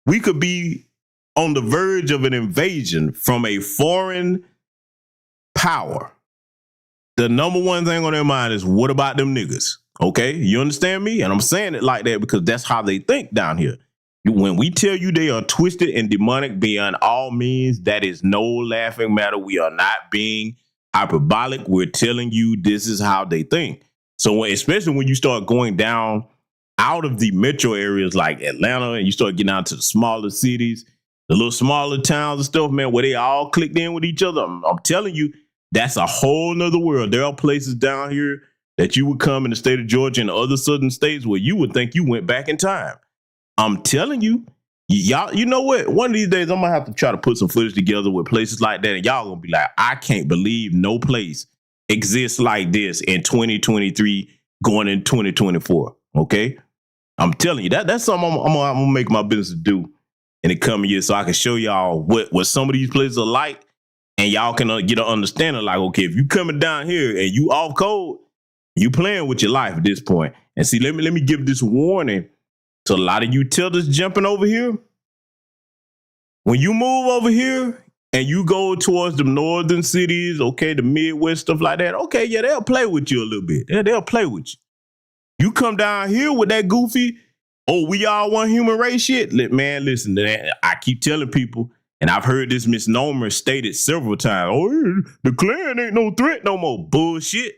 we could be on the verge of an invasion from a foreign power. The number one thing on their mind is, what about them niggas? Okay, you understand me? And I'm saying it like that because that's how they think down here. When we tell you they are twisted and demonic beyond all means, that is no laughing matter. We are not being hyperbolic. We're telling you this is how they think. So especially when you start going down out of the metro areas like Atlanta and you start getting out to the smaller cities, the little smaller towns and stuff, man, where they all clicked in with each other. I'm telling you, that's a whole nother world. There are places down here that you would come in the state of Georgia and other southern states where you would think you went back in time. I'm telling you, y'all, you know what? One of these days, I'm going to have to try to put some footage together with places like that. And y'all going to be like, I can't believe no place exists like this in 2023 going in 2024. Okay. I'm telling you, that's something I'm gonna make my business to do in the coming years, so I can show y'all what some of these places are like, and y'all can get an understanding. Like, okay, if you coming down here and you off code, you playing with your life at this point. And see, let me give this warning to a lot of you tilters jumping over here. When you move over here and you go towards the northern cities, okay, the Midwest, stuff like that, okay, yeah, they'll play with you a little bit. They'll play with you. You come down here with that goofy, oh, we all one human race shit. Man, listen, I keep telling people, and I've heard this misnomer stated several times. Oh, the Klan ain't no threat no more. Bullshit.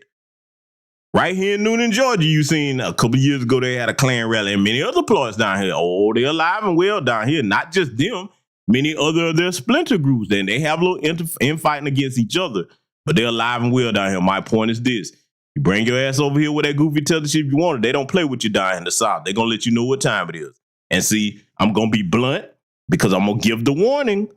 Right here in Noonan, Georgia, you seen a couple years ago they had a Klan rally, and many other plots down here. Oh, they're alive and well down here. Not just them, many other of their splinter groups. Then they have a little infighting against each other, but they're alive and well down here. My point is this. You bring your ass over here with that goofy tether shit if you want it. They don't play with you down in the South. They're going to let you know what time it is. And see, I'm going to be blunt because I'm going to give the warning.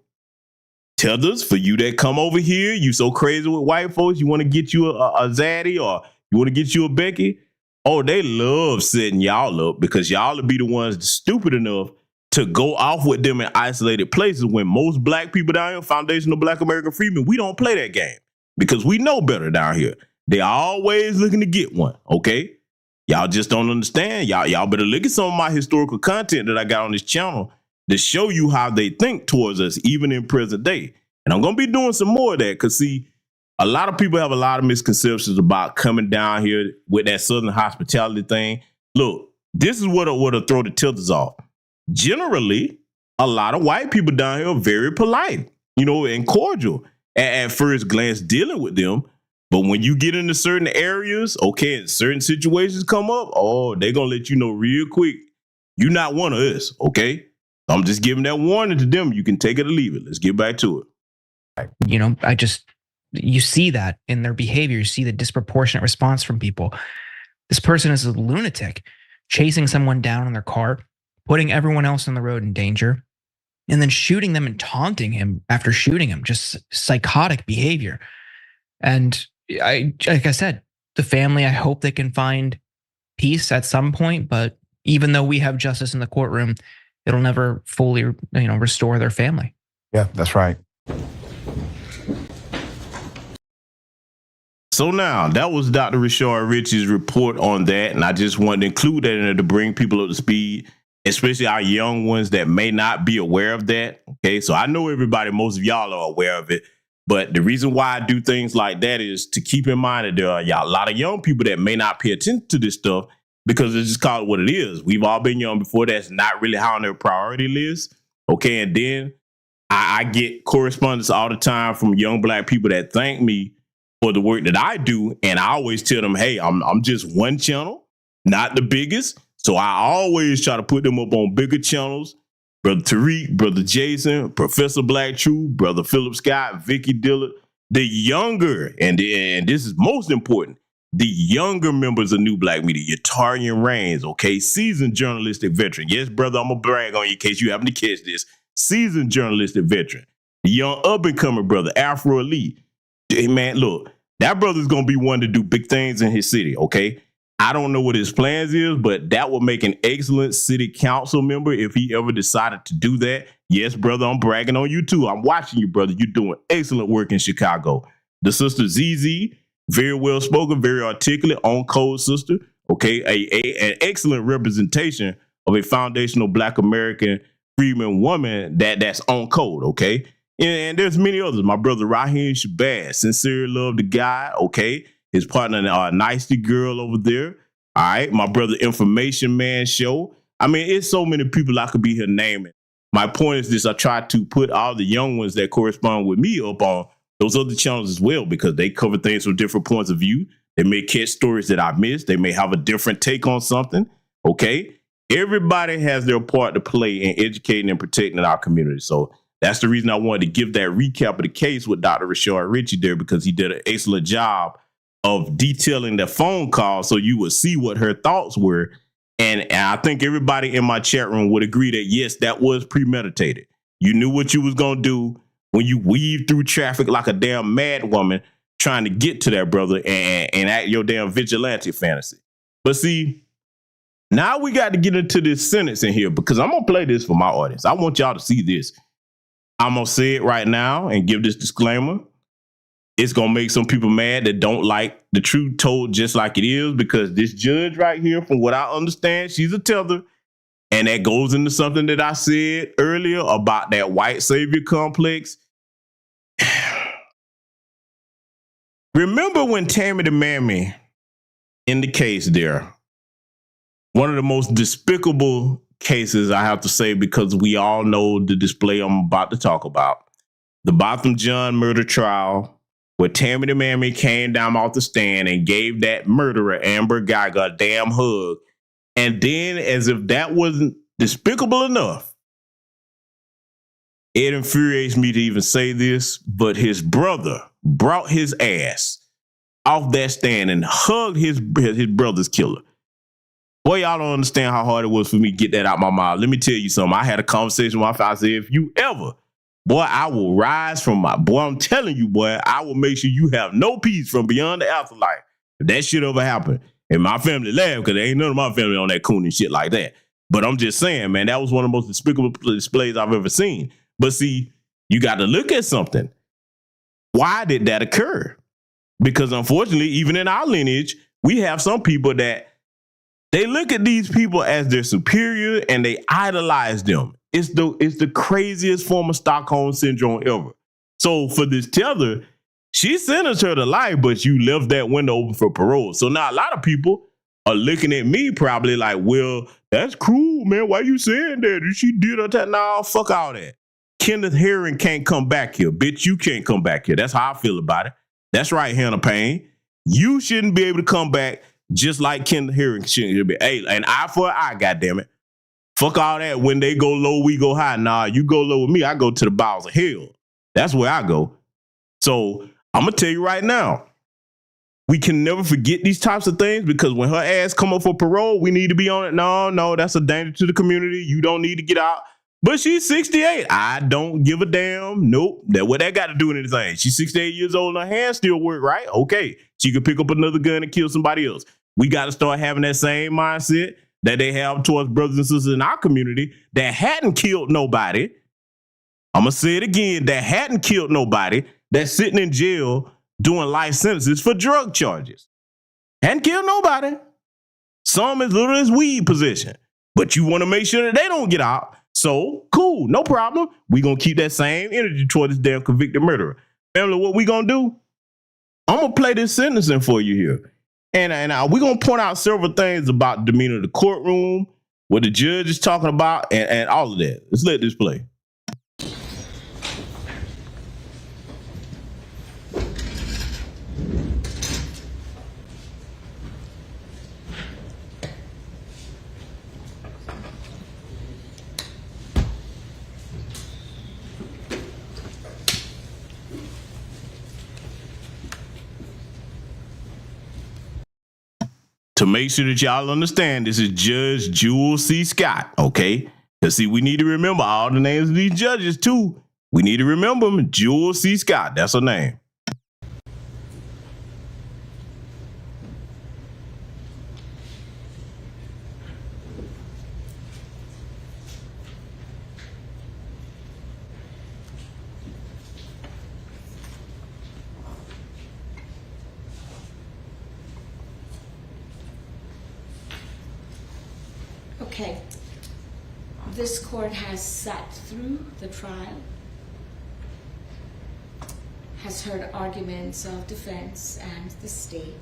Tethers, for you that come over here, you so crazy with white folks, you want to get you a Zaddy or you want to get you a Becky. Oh, they love setting y'all up because y'all will be the ones stupid enough to go off with them in isolated places when most black people down here, foundational black American freedmen, we don't play that game because we know better down here. They always looking to get one, okay? Y'all just don't understand. Y'all better look at some of my historical content that I got on this channel to show you how they think towards us, even in present day. And I'm going to be doing some more of that because, see, a lot of people have a lot of misconceptions about coming down here with that Southern hospitality thing. Look, this is what'll throw the tilters off. Generally, a lot of white people down here are very polite, and cordial at first glance dealing with them. But when you get into certain areas, okay, and certain situations come up, oh, they're going to let you know real quick, you're not one of us, okay? I'm just giving that warning to them. You can take it or leave it. Let's get back to it. You see that in their behavior. You see the disproportionate response from people. This person is a lunatic, chasing someone down in their car, putting everyone else on the road in danger, and then shooting them and taunting him after shooting him. Just psychotic behavior. And like I said, the family, I hope they can find peace at some point, but even though we have justice in the courtroom, it'll never fully, restore their family. Yeah, that's right. So now, that was Dr. Rashard Ritchie's report on that, and I just wanted to include that in there to bring people up to speed, especially our young ones that may not be aware of that, okay? So I know everybody, most of y'all are aware of it, but the reason why I do things like that is to keep in mind that there are a lot of young people that may not pay attention to this stuff because it's just called what it is. We've all been young before. That's not really high on their priority list. Okay, and then I get correspondence all the time from young black people that thank me for the work that I do. And I always tell them, hey, I'm just one channel, not the biggest. So I always try to put them up on bigger channels. Brother Tariq, Brother Jason, Professor Black True, Brother Philip Scott, Vicky Dillard, the younger, and this is most important, the younger members of New Black Media, Yatarian Reigns, okay, seasoned journalistic veteran. Yes, brother, I'm going to brag on you in case you happen to catch this. Seasoned journalistic veteran. The young up-and-coming brother, Afro Elite. Hey, man, look, that brother's going to be one to do big things in his city, okay? I don't know what his plans is, but that would make an excellent city council member if he ever decided to do that. Yes, brother, I'm bragging on you too. I'm watching you, brother. You're doing excellent work in Chicago. The sister ZZ, very well spoken, very articulate, on code sister. Okay, an excellent representation of a foundational Black American freedman woman that's on code. Okay, and there's many others. My brother Raheem Shabazz, sincere love the guy. Okay. His partner, Nicety Girl over there. All right. My brother, Information Man Show. I mean, it's so many people I could be here naming. My point is this. I try to put all the young ones that correspond with me up on those other channels as well, because they cover things from different points of view. They may catch stories that I missed. They may have a different take on something. Okay. Everybody has their part to play in educating and protecting our community. So that's the reason I wanted to give that recap of the case with Dr. Rashard Ritchie there, because he did an excellent job of detailing the phone call so you would see what her thoughts were. And I think everybody in my chat room would agree that, yes, that was premeditated. You knew what you was going to do when you weave through traffic like a damn mad woman trying to get to that brother and act your damn vigilante fantasy. But see, Now we got to get into this sentence in here because I'm going to play this for my audience. I want y'all to see this. I'm going to say it right now and give this disclaimer. It's going to make some people mad that don't like the truth told just like it is, because this judge right here, from what I understand, she's a tether. And that goes into something that I said earlier about that white savior complex. Remember when Tammy the Mammy in the case there, one of the most despicable cases, I have to say, because we all know the display I'm about to talk about, the Botham Jean murder trial, where Tammy the Mammy came down off the stand and gave that murderer, Amber Geiger, a damn hug. And then, as if that wasn't despicable enough, it infuriates me to even say this, but his brother brought his ass off that stand and hugged his brother's killer. Boy, y'all don't understand how hard it was for me to get that out my mouth. Let me tell you something. I had a conversation with my father. I said, if you ever, boy, I will rise from my, boy, I'm telling you, boy, I will make sure you have no peace from beyond the afterlife. If that shit ever happened. And my family laughed because there ain't none of my family on that coon and shit like that. But I'm just saying, man, that was one of the most despicable displays I've ever seen. But see, you got to look at something. Why did that occur? Because unfortunately, even in our lineage, we have some people that they look at these people as their superior and they idolize them. It's the craziest form of Stockholm syndrome ever. So for this tether, she sentenced her to life, but you left that window open for parole. So now a lot of people are looking at me probably like, well, that's cruel, man. Why you saying that? She did her. Nah, fuck all that. Kenneth Herring can't come back here. Bitch, you can't come back here. That's how I feel about it. That's right, Hannah Payne. You shouldn't be able to come back just like Kenneth Herring shouldn't be. Hey, an eye for an eye, goddammit. Fuck all that. When they go low, we go high. Nah, you go low with me, I go to the bowels of hell. That's where I go. So I'm going to tell you right now, we can never forget these types of things, because when her ass come up for parole, we need to be on it. No, that's a danger to the community. You don't need to get out. But she's 68. I don't give a damn. Nope. What that got to do with anything? She's 68 years old and her hands still work, right? Okay. She could pick up another gun and kill somebody else. We got to start having that same mindset that they have towards brothers and sisters in our community that hadn't killed nobody. I'm going to say it again. That hadn't killed nobody, that's sitting in jail doing life sentences for drug charges. Hadn't killed nobody. Some as little as weed possession. But you want to make sure that they don't get out. So, cool, no problem. We're going to keep that same energy toward this damn convicted murderer. Family, what we going to do? I'm going to play this sentencing for you here. And we're going to point out several things about the demeanor of the courtroom, what the judge is talking about, and all of that. Let's let this play. To make sure that y'all understand, this is Judge Jewel C. Scott, okay? Because, see, we need to remember all the names of these judges, too. We need to remember them. Jewel C. Scott, that's her name. Okay, this court has sat through the trial, has heard arguments of defense and the state,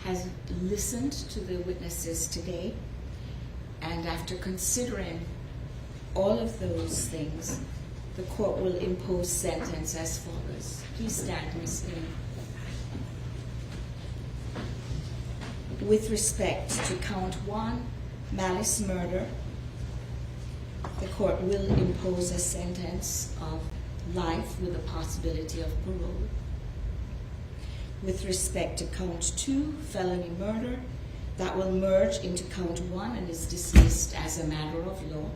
has listened to the witnesses today, and after considering all of those things, the court will impose sentence as follows. Please stand, Ms. Payne. With respect to count 1, malice murder, the court will impose a sentence of life with a possibility of parole. With respect to count 2, felony murder, that will merge into count 1 and is dismissed as a matter of law.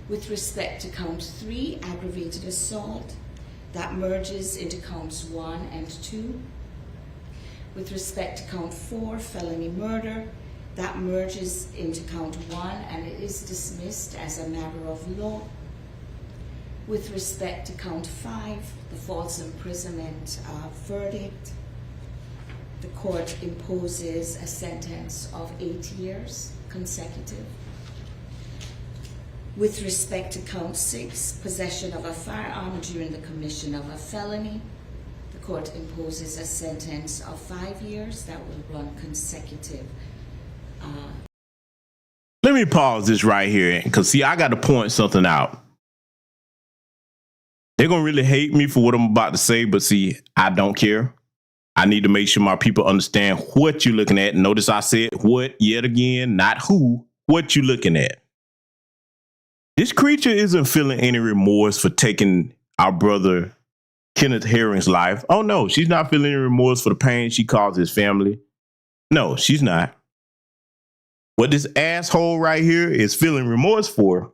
With respect to count 3, aggravated assault, that merges into counts 1 and 2. With respect to count 4, felony murder, That merges into count 1 and it is dismissed as a matter of law. With respect to count 5, the false imprisonment verdict, the court imposes a sentence of 8 years consecutive. With respect to count 6, possession of a firearm during the commission of a felony, the court imposes a sentence of 5 years that will run consecutive. Let me pause this right here, because see, I got to point something out. They're going to really hate me for what I'm about to say, but see, I don't care. I need to make sure my people understand what you're looking at. Notice I said what yet again, not who, what you're looking at. This creature isn't feeling any remorse for taking our brother Kenneth Herring's life. Oh no, she's not feeling any remorse for the pain she caused his family. No, she's not. What this asshole right here is feeling remorse for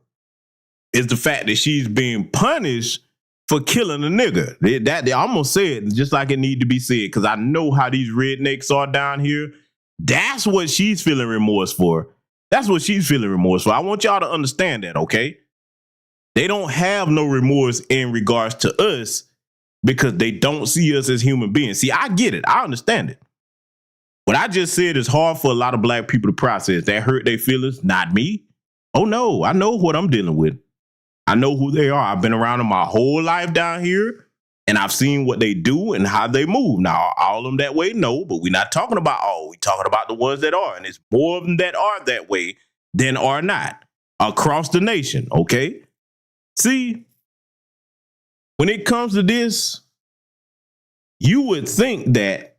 is the fact that she's being punished for killing a nigga. They almost said just like it need to be said, because I know how these rednecks are down here. That's what she's feeling remorse for. That's what she's feeling remorse for. I want y'all to understand that, okay? They don't have no remorse in regards to us because they don't see us as human beings. See, I get it. I understand it. What I just said is hard for a lot of black people to process. That hurt their feelings, not me. Oh no, I know what I'm dealing with. I know who they are. I've been around them my whole life down here, and I've seen what they do and how they move. Now, all of them that way? No, but we're not talking about all. We're talking about the ones that are, and it's more of them that are that way than are not across the nation, okay? See, when it comes to this, you would think that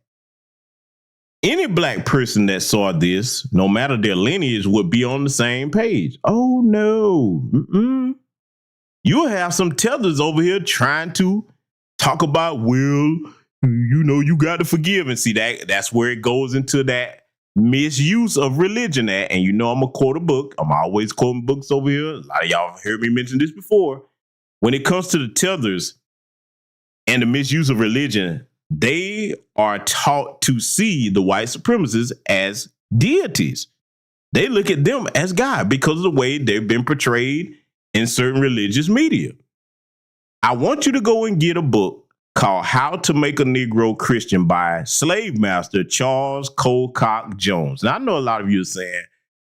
any black person that saw this, no matter their lineage, would be on the same page. Oh, no. You'll have some tethers over here trying to talk about, well, you know, you got to forgive. And see, that's where it goes into that misuse of religion at. And you know, I'm going to quote a book. I'm always quoting books over here. A lot of y'all have heard me mention this before. When it comes to the tethers and the misuse of religion, they are taught to see the white supremacists as deities. They look at them as God because of the way they've been portrayed in certain religious media. I want you to go and get a book called How to Make a Negro Christian by slave master Charles Colcock Jones. Now, I know a lot of you are saying,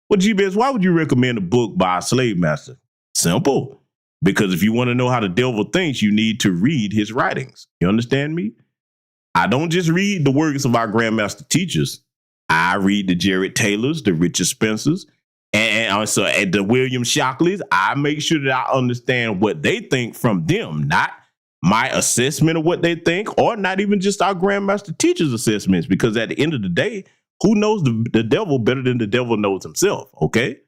well, GBS, why would you recommend a book by a slave master? Simple. Because if you want to know how the devil thinks, you need to read his writings. You understand me? I don't just read the works of our grandmaster teachers. I read the Jared Taylors, the Richard Spencers, and also at the William Shockleys. I make sure that I understand what they think from them, not my assessment of what they think, or not even just our grandmaster teachers' assessments, because at the end of the day, who knows the devil better than the devil knows himself, okay?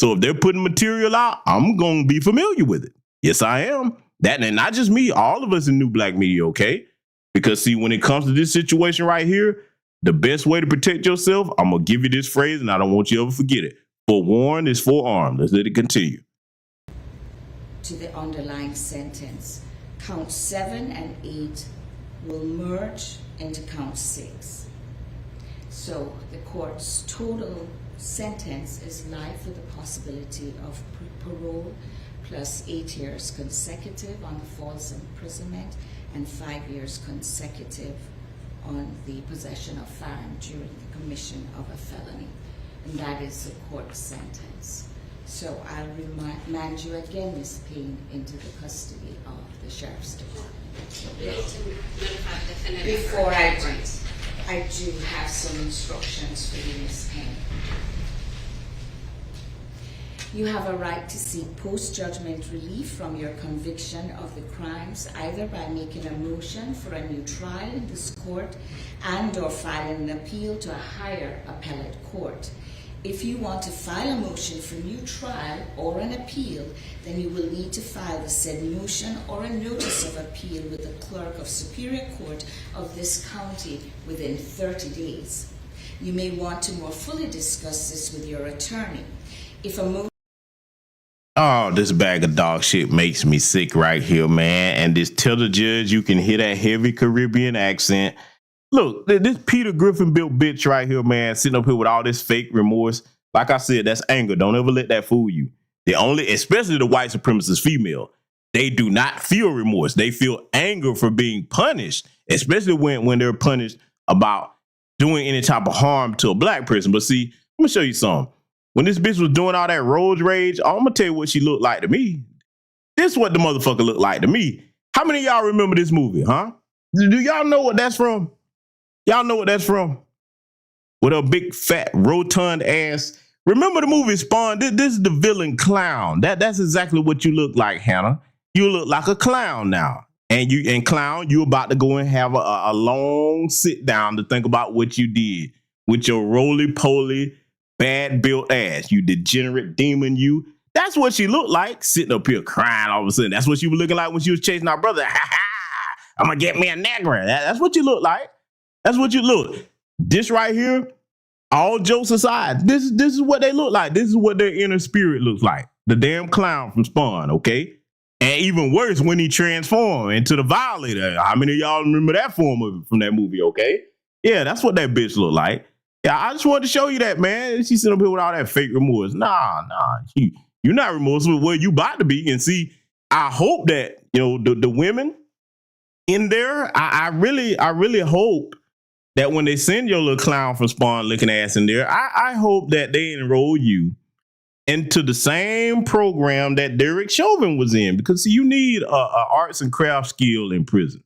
So if they're putting material out, I'm going to be familiar with it. Yes, I am. That, and not just me, all of us in New Black Media, okay? Because see, when it comes to this situation right here, the best way to protect yourself, I'm going to give you this phrase, and I don't want you to ever forget it. Forewarned is forearmed. Let's let it continue. To the underlying sentence, count 7 and 8 will merge into count 6. So the court's total sentence is life with the possibility of parole plus 8 years consecutive on the false imprisonment and 5 years consecutive on the possession of firearm during the commission of a felony. And that is the court sentence. So I'll remand you again, Ms. Payne, into the custody of the Sheriff's Department. Before I do have some instructions for you, Ms. Payne. You have a right to seek post-judgment relief from your conviction of the crimes, either by making a motion for a new trial in this court and or filing an appeal to a higher appellate court. If you want to file a motion for new trial or an appeal, then you will need to file the said motion or a notice of appeal with the clerk of Superior Court of this county within 30 days. You may want to more fully discuss this with your attorney. If a motion Oh, this bag of dog shit makes me sick right here, man. And this tell the judge, you can hear that heavy Caribbean accent. Look, this Peter Griffin built bitch right here, man, sitting up here with all this fake remorse. Like I said, that's anger. Don't ever let that fool you. Especially the white supremacist female, they do not feel remorse. They feel anger for being punished, especially when they're punished about doing any type of harm to a black person. But see, I'm gonna show you something. When this bitch was doing all that road rage, I'm gonna tell you what she looked like to me. This is what the motherfucker looked like to me. How many of y'all remember this movie, huh? Do y'all know what that's from? Y'all know what that's from? With her big, fat, rotund ass. Remember the movie Spawn? This is the villain clown. That's exactly what you look like, Hannah. You look like a clown now. And clown, you about to go and have a long sit down to think about what you did with your roly-poly, bad-built ass. You degenerate demon, you. That's what she looked like, sitting up here crying all of a sudden. That's what she was looking like when she was chasing our brother. Ha ha! I'm gonna get me a Negra. That's what you look like. That's what you look. This right here, all jokes aside, this is what they look like. This is what their inner spirit looks like. The damn clown from Spawn, okay? And even worse, when he transformed into the Violator. How many of y'all remember that form from that movie, okay? Yeah, that's what that bitch looked like. Yeah, I just wanted to show you that, man. She's sitting up here with all that fake remorse. Nah. You're not remorseful where you about to be. And see, I hope that, the women in there, I really hope that when they send your little clown from Spawn looking ass in there, I hope that they enroll you into the same program that Derek Chauvin was in. Because see, you need a arts and craft skill in prison.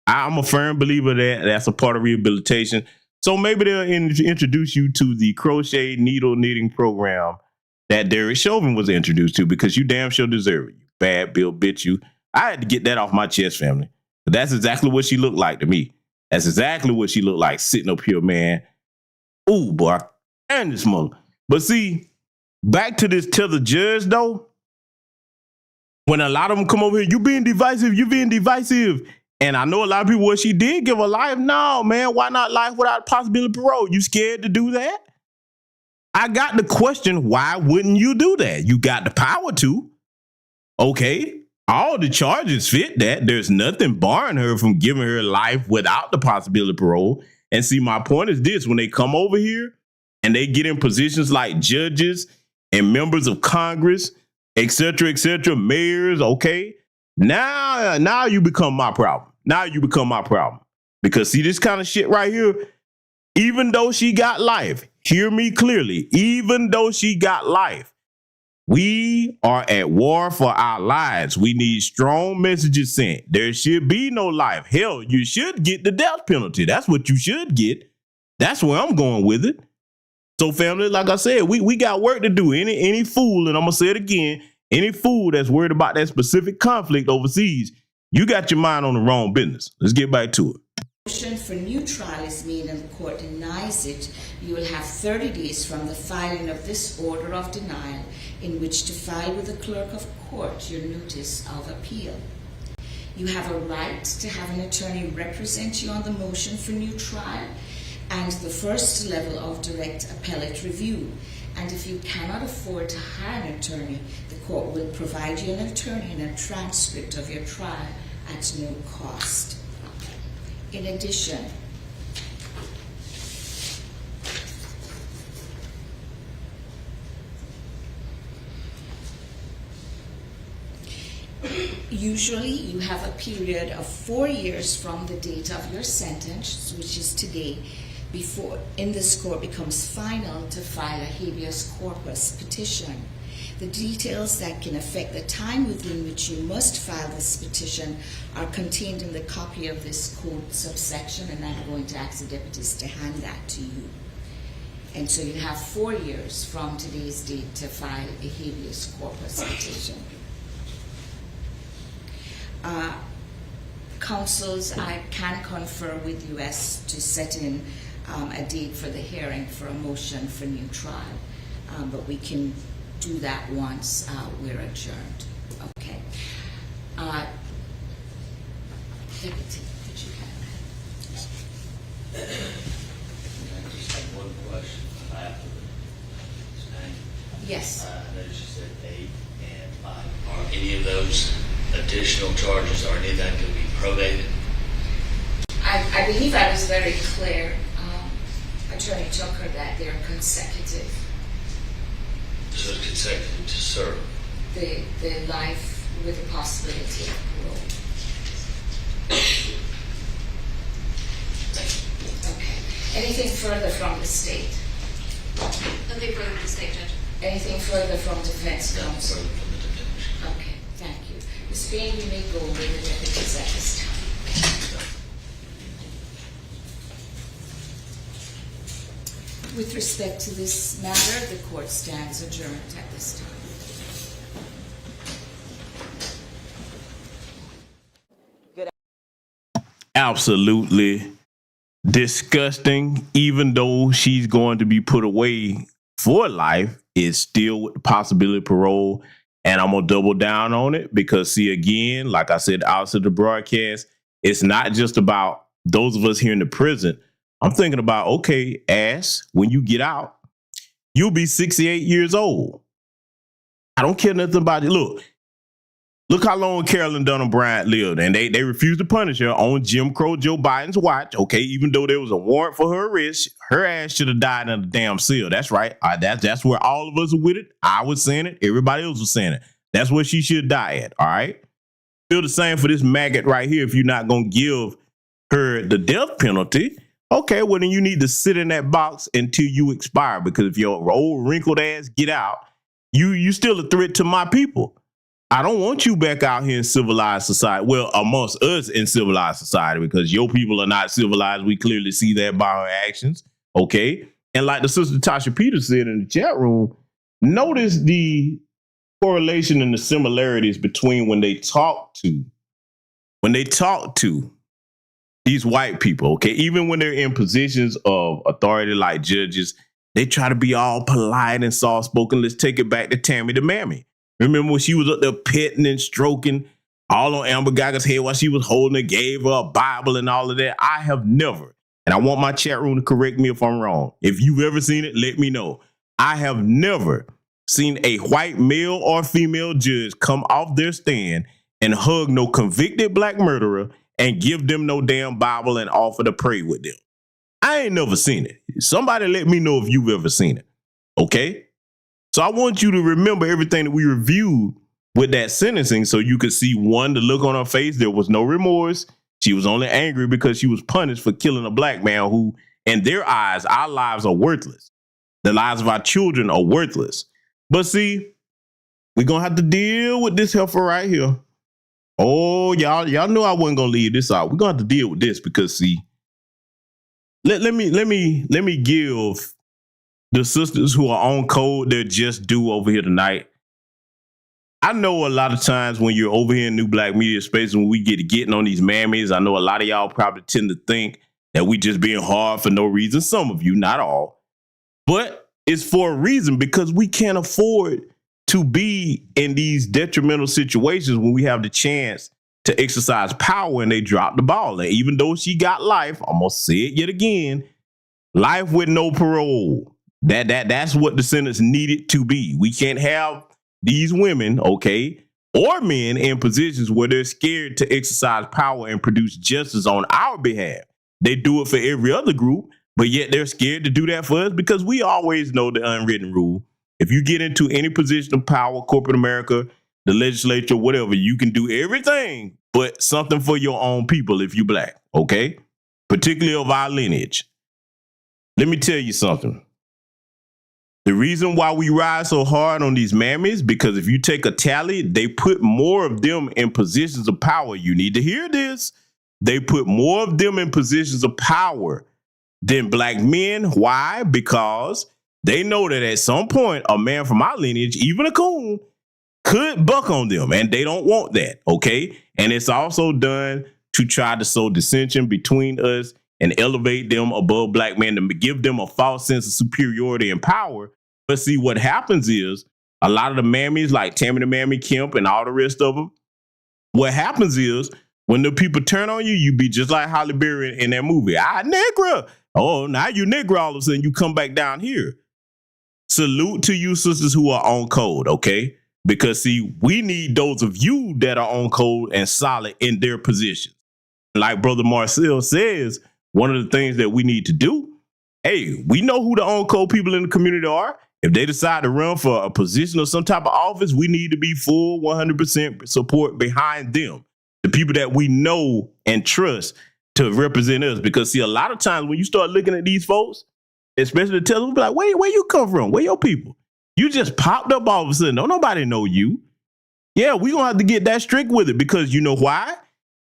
I'm a firm believer that that's a part of rehabilitation. So maybe they'll introduce you to the crochet needle knitting program that Derek Chauvin was introduced to, because you damn sure deserve it. You bad Bill bitch, you. I had to get that off my chest, family. But that's exactly what she looked like to me. That's exactly what she looked like sitting up here, man. Ooh, boy, and this mother. But see, back to this to the judge, though. When a lot of them come over here, you being divisive. And I know a lot of people, well, she did give a life. No, man, why not life without possibility of parole? You scared to do that? I got the question, why wouldn't you do that? You got the power to. Okay, all the charges fit that. There's nothing barring her from giving her life without the possibility of parole. And see, my point is this: when they come over here and they get in positions like judges and members of Congress, et cetera, mayors, okay, now you become my problem. Now you become my problem. Because see, this kind of shit right here, even though she got life, hear me clearly, even though she got life, we are at war for our lives. We need strong messages sent. There should be no life. Hell, you should get the death penalty. That's what you should get. That's where I'm going with it. So family, like I said, we got work to do. Any fool, and I'm going to say it again, any fool that's worried about that specific conflict overseas, you got your mind on the wrong business. Let's get back to it. Motion for new trial is made and the court denies it, you will have 30 days from the filing of this order of denial in which to file with the clerk of court your notice of appeal. You have a right to have an attorney represent you on the motion for new trial and the first level of direct appellate review. And if you cannot afford to hire an attorney, the court will provide you an attorney and a transcript of your trial at no cost. In addition, usually you have a period of 4 years from the date of your sentence, which is today, before in this court becomes final to file a habeas corpus petition. The details that can affect the time within which you must file this petition are contained in the copy of this code subsection, and I'm going to ask the deputies to hand that to you. And so you have 4 years from today's date to file a habeas corpus petition. Councils, I can confer with you as to set in a date for the hearing for a motion for new trial, but we can do that once we're adjourned. Okay. Deputy, did you have that? I just have one question after his name. Yes. I noticed you said 8 and 5. Are any of those additional charges or anything that could be probated? I believe I was very clear, Attorney Tucker, that they're consecutive. consecutive to serve? The life with the possibility of parole. Okay. Anything further from the state? Nothing further from the state, Judge. Anything further from defense No counsel? further from the defendant. Okay, thank you. Ms. Payne, you may go with the deputies at this time. With respect to this matter, the court stands adjourned at this time. Absolutely disgusting. Even though she's going to be put away for life, it's still with the possibility of parole. And I'm going to double down on it because, see, again, like I said outside the broadcast, it's not just about those of us here in the prison. I'm thinking about, okay, Ash, when you get out, you'll be 68 years old. I don't care nothing about it. Look how long Carolyn Dunham Bryant lived, and they refused to punish her on Jim Crow Joe Biden's watch. Okay, even though there was a warrant for her arrest, her ass should have died in a damn cell. That's right. That's where all of us are with it. I was saying it. Everybody else was saying it. That's where she should die at. All right. Feel the same for this maggot right here. If you're not gonna give her the death penalty, okay, well then you need to sit in that box until you expire. Because if your old wrinkled ass get out, you still a threat to my people. I don't want you back out here in civilized society. Well, amongst us in civilized society, because your people are not civilized. We clearly see that by her actions. Okay. And like the sister Tasha Peters said in the chat room, notice the correlation and the similarities between when they talk to these white people. Okay. Even when they're in positions of authority like judges, they try to be all polite and soft spoken. Let's take it back to Tammy the Mammy. Remember when she was up there petting and stroking all on Amber Geiger's head while she was holding it, gave her a Bible and all of that? I have never, and I want my chat room to correct me if I'm wrong. If you've ever seen it, let me know. I have never seen a white male or female judge come off their stand and hug no convicted black murderer and give them no damn Bible and offer to pray with them. I ain't never seen it. Somebody let me know if you've ever seen it. Okay? So I want you to remember everything that we reviewed with that sentencing so you could see, one, the look on her face. There was no remorse. She was only angry because she was punished for killing a black man who, in their eyes, our lives are worthless. The lives of our children are worthless. But see, we're going to have to deal with this heifer right here. Oh, y'all knew I wasn't going to leave this out. We're going to have to deal with this because, see, let me give the sisters who are on code their just due over here tonight. I know a lot of times when you're over here in New Black Media Space, when we getting on these mammies, I know a lot of y'all probably tend to think that we just being hard for no reason. Some of you, not all, but it's for a reason, because we can't afford to be in these detrimental situations when we have the chance to exercise power and they drop the ball. And even though she got life, I'm gonna say it yet again, life with no parole. That's what the sentence needed to be. We can't have these women, okay, or men in positions where they're scared to exercise power and produce justice on our behalf. They do it for every other group, but yet they're scared to do that for us because we always know the unwritten rule. If you get into any position of power, corporate America, the legislature, whatever, you can do everything but something for your own people if you black, okay? Particularly of our lineage. Let me tell you something. The reason why we ride so hard on these mammies, because if you take a tally, they put more of them in positions of power. You need to hear this. They put more of them in positions of power than black men. Why? Because they know that at some point, a man from our lineage, even a coon, could buck on them, and they don't want that, okay? And it's also done to try to sow dissension between us and elevate them above black men, to give them a false sense of superiority and power. But see, what happens is a lot of the mammies like Tammy the Mammy Kemp and all the rest of them, what happens is when the people turn on you, you be just like Halle Berry in that movie. Negra. Oh, now you Negra, all of a sudden you come back down here. Salute to you sisters who are on code, okay? Because see, we need those of you that are on code and solid in their positions. Like Brother Marcel says, one of the things that we need to do, hey, we know who the on code people in the community are. If they decide to run for a position or some type of office, we need to be full 100% support behind them. The people that we know and trust to represent us. Because see, a lot of times when you start looking at these folks, especially the tellers, be like, where you come from? Where your people? You just popped up all of a sudden. Don't nobody know you. Yeah, we gonna have to get that strict with it because you know why?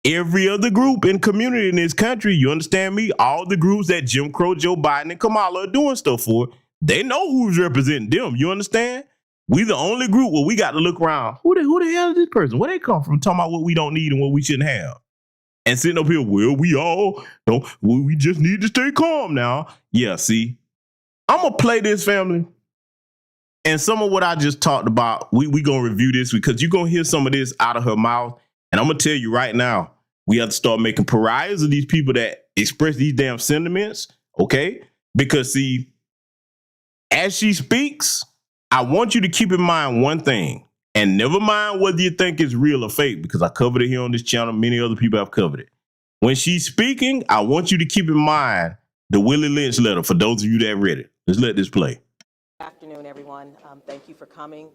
Every other group and community in this country, you understand me? All the groups that Jim Crow, Joe Biden, and Kamala are doing stuff for, they know who's representing them. You understand? We the only group where we got to look around. Who the hell is this person? Where they come from? Talking about what we don't need and what we shouldn't have. And sitting up here, well, we just need to stay calm now. Yeah, see, I'm going to play this, family. And some of what I just talked about, we going to review this because you're going to hear some of this out of her mouth. And I'm going to tell you right now, we have to start making pariahs of these people that express these damn sentiments, okay? Because, see, as she speaks, I want you to keep in mind one thing. And never mind whether you think it's real or fake, because I covered it here on this channel. Many other people have covered it. When she's speaking, I want you to keep in mind the Willie Lynch letter for those of you that read it. Let's let this play. Good afternoon, everyone. Thank you for coming.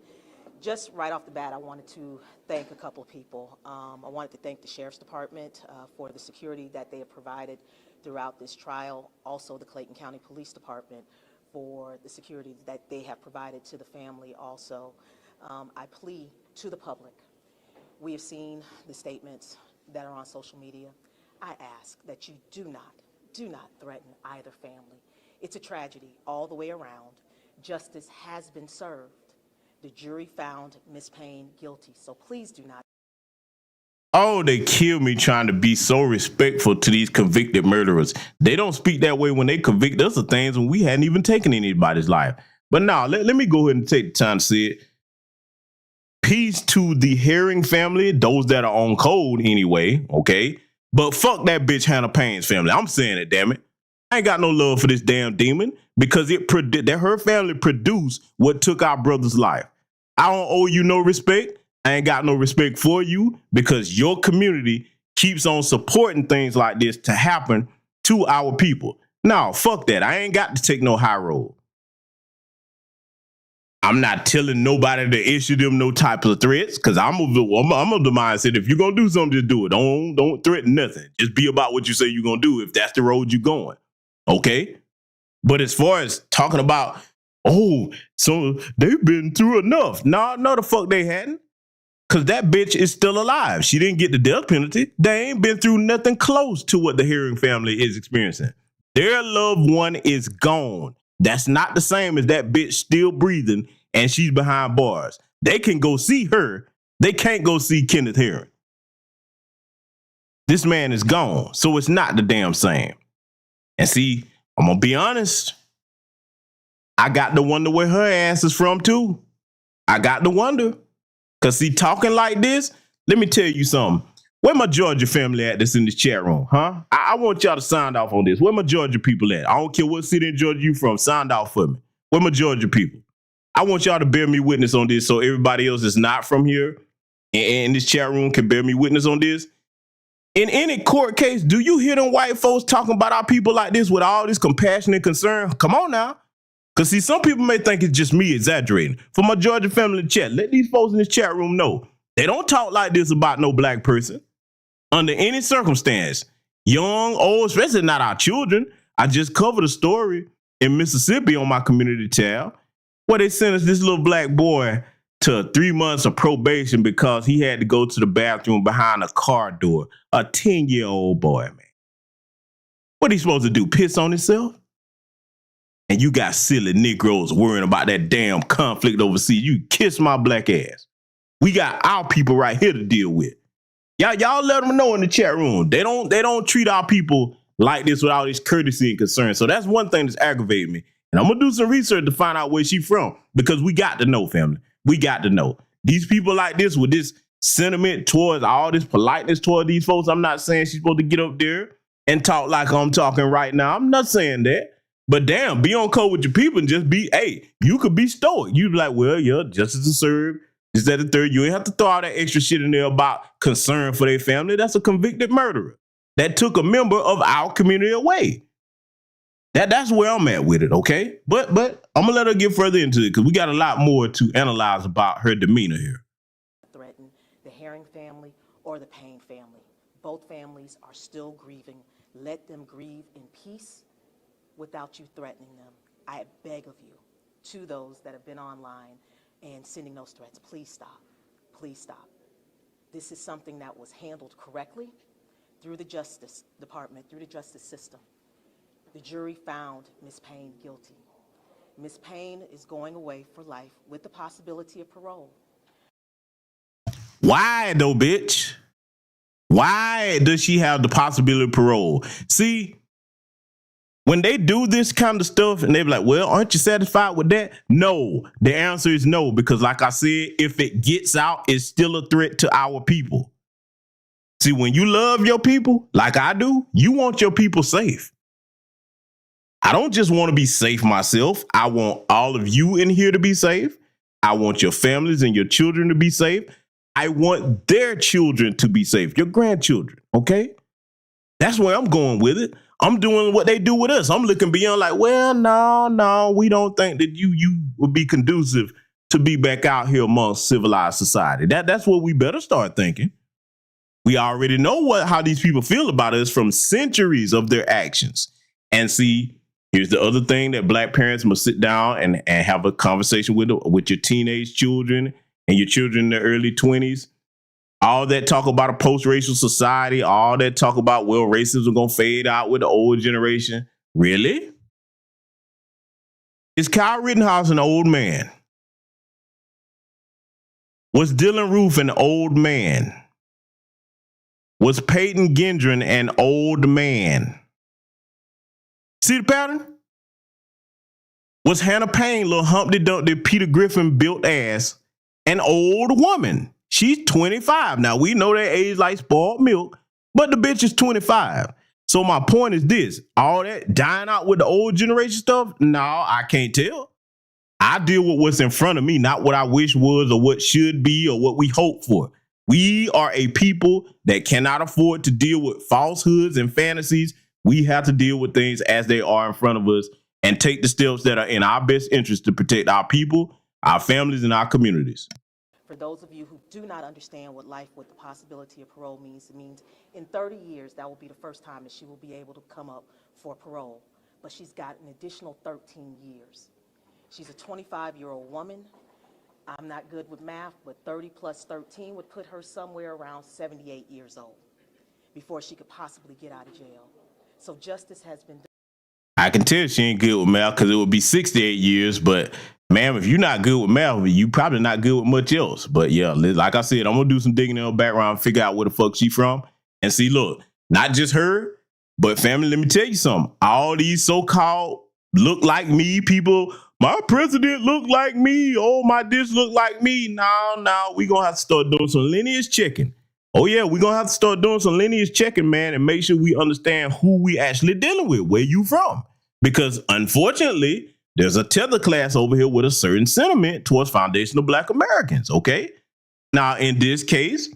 Just right off the bat, I wanted to thank a couple of people. I wanted to thank the Sheriff's Department for the security that they have provided throughout this trial. Also, the Clayton County Police Department for the security that they have provided to the family also. I plea to the public. We have seen the statements that are on social media. I ask that you do not threaten either family. It's a tragedy all the way around. Justice has been served. The jury found Ms. Payne guilty, so please do not. Oh, they kill me trying to be so respectful to these convicted murderers. They don't speak that way when they convict us of things when we hadn't even taken anybody's life. But now, let me go ahead and take the time to say it. Peace to the Herring family, those that are on code anyway, okay? But fuck that bitch Hannah Payne's family. I'm saying it, damn it. I ain't got no love for this damn demon because her family produced what took our brother's life. I don't owe you no respect. I ain't got no respect for you because your community keeps on supporting things like this to happen to our people. No, fuck that. I ain't got to take no high road. I'm not telling nobody to issue them no type of threats because I'm of the mindset, if you're going to do something, just do it. Don't threaten nothing. Just be about what you say you're going to do if that's the road you're going. Okay? But as far as talking about, oh, so they've been through enough. No, the fuck they hadn't. Because that bitch is still alive. She didn't get the death penalty. They ain't been through nothing close to what the Herring family is experiencing. Their loved one is gone. That's not the same as that bitch still breathing and she's behind bars. They can go see her. They can't go see Kenneth Herring. This man is gone. So it's not the damn same. And see, I'm going to be honest. I got to wonder where her ass is from too. I got to wonder. Because see, talking like this, let me tell you something. Where my Georgia family at that's in this chat room, huh? I want y'all to sign off on this. Where my Georgia people at? I don't care what city in Georgia you from. Sign off for me. Where my Georgia people? I want y'all to bear me witness on this so everybody else that's not from here and in this chat room can bear me witness on this. In any court case, do you hear them white folks talking about our people like this with all this compassion and concern? Come on now. Because see, some people may think it's just me exaggerating. For my Georgia family in the chat, let these folks in this chat room know. They don't talk like this about no black person. Under any circumstance, young, old, especially not our children. I just covered a story in Mississippi on my community tab where they sentenced this little black boy to 3 months of probation because he had to go to the bathroom behind a car door. A 10-year-old boy, man. What he supposed to do, piss on himself? And you got silly Negroes worrying about that damn conflict overseas. You kiss my black ass. We got our people right here to deal with. Y'all let them know in the chat room. They don't treat our people like this with all this courtesy and concern. So that's one thing that's aggravating me. And I'm going to do some research to find out where she's from because we got to know, family. We got to know. These people like this with this sentiment towards all this politeness toward these folks, I'm not saying she's supposed to get up there and talk like I'm talking right now. I'm not saying that. But damn, be on code with your people and just be, hey, you could be stoic. You'd be like, well, yeah, justice is served. Is that the third? You ain't have to throw all that extra shit in there about concern for their family. That's a convicted murderer that took a member of our community away. That's where I'm at with it, okay? But I'm gonna let her get further into it because we got a lot more to analyze about her demeanor here. Threaten the Herring family or the Payne family. Both families are still grieving. Let them grieve in peace without you threatening them. I beg of you, to those that have been online and sending those threats, please stop. Please stop. This is something that was handled correctly through the Justice Department, through the justice system. The jury found Ms. Payne guilty. Ms. Payne is going away for life with the possibility of parole. Why though, bitch? Why does she have the possibility of parole? See, when they do this kind of stuff and they be like, well, aren't you satisfied with that? No, the answer is no, because like I said, if it gets out, it's still a threat to our people. See, when you love your people, like I do, you want your people safe. I don't just want to be safe myself. I want all of you in here to be safe. I want your families and your children to be safe. I want their children to be safe, your grandchildren, okay? That's where I'm going with it. I'm doing what they do with us. I'm looking beyond like, well, no, we don't think that you would be conducive to be back out here amongst civilized society. That's what we better start thinking. We already know how these people feel about us from centuries of their actions. And see, here's the other thing that Black parents must sit down and have a conversation with your teenage children and your children in their early 20s. All that talk about a post-racial society, all that talk about, well, racism is going to fade out with the old generation. Really? Is Kyle Rittenhouse an old man? Was Dylan Roof an old man? Was Peyton Gendron an old man? See the pattern? Was Hannah Payne, little Humpty Dumpty, Peter Griffin built ass, an old woman? She's 25. Now, we know that age like spoiled milk, but the bitch is 25. So my point is this. All that dying out with the old generation stuff, no, I can't tell. I deal with what's in front of me, not what I wish was or what should be or what we hope for. We are a people that cannot afford to deal with falsehoods and fantasies. We have to deal with things as they are in front of us and take the steps that are in our best interest to protect our people, our families, and our communities. For those of you who do not understand what life with the possibility of parole means, it means in 30 years, that will be the first time that she will be able to come up for parole. But she's got an additional 13 years. She's a 25-year-old woman. I'm not good with math, but 30 plus 13 would put her somewhere around 78 years old before she could possibly get out of jail. So justice has been done. I can tell she ain't good with math because it would be 68 years, but ma'am, if you're not good with math, you probably not good with much else. But yeah, like I said, I'm going to do some digging in her background, figure out where the fuck she from. And see, look, not just her, but family, let me tell you something. All these so-called look like me people, my president look like me, oh, my this look like me. No, we going to have to start doing some lineage checking. Oh, yeah, we're going to have to start doing some lineage checking, man, and make sure we understand who we actually dealing with, where you from. Because unfortunately, there's a tether class over here with a certain sentiment towards foundational Black Americans, okay? Now, in this case,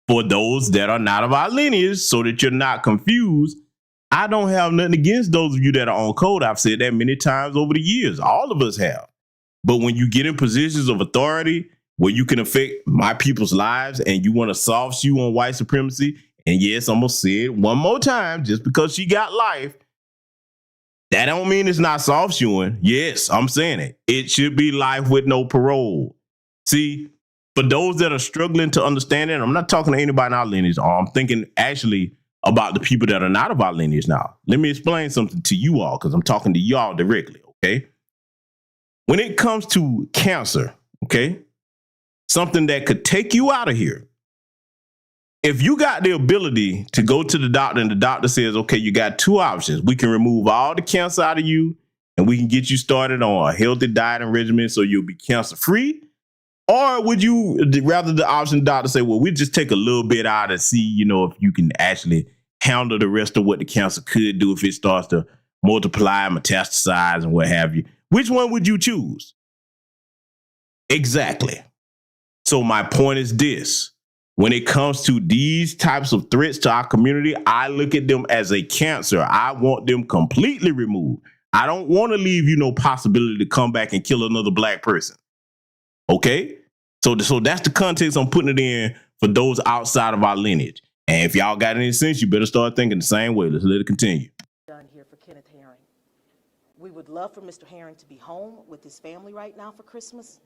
for those that are not of our lineage, so that you're not confused, I don't have nothing against those of you that are on code. I've said that many times over the years. All of us have. But when you get in positions of authority where you can affect my people's lives and you want to soft shoe on white supremacy, and yes, I'm going to say it one more time, just because she got life, that don't mean it's not soft shoeing. Yes, I'm saying it. It should be life with no parole. See, for those that are struggling to understand it, I'm not talking to anybody in our lineage. I'm thinking actually about the people that are not of our lineage now. Let me explain something to you all because I'm talking to y'all directly, okay? When it comes to cancer, okay, something that could take you out of here, if you got the ability to go to the doctor and the doctor says, okay, you got two options. We can remove all the cancer out of you and we can get you started on a healthy diet and regimen so you'll be cancer free. Or would you rather the option the doctor say, well, we just take a little bit out and see, if you can actually handle the rest of what the cancer could do if it starts to multiply, metastasize and what have you. Which one would you choose? Exactly. So my point is this. When it comes to these types of threats to our community, I look at them as a cancer. I want them completely removed. I don't want to leave you no possibility to come back and kill another black person. Okay? So that's the context I'm putting it in for those outside of our lineage. And if y'all got any sense, you better start thinking the same way. Let's let it continue. Done here for Kenneth Herring. We would love for Mr. Herring to be home with his family right now for Christmas,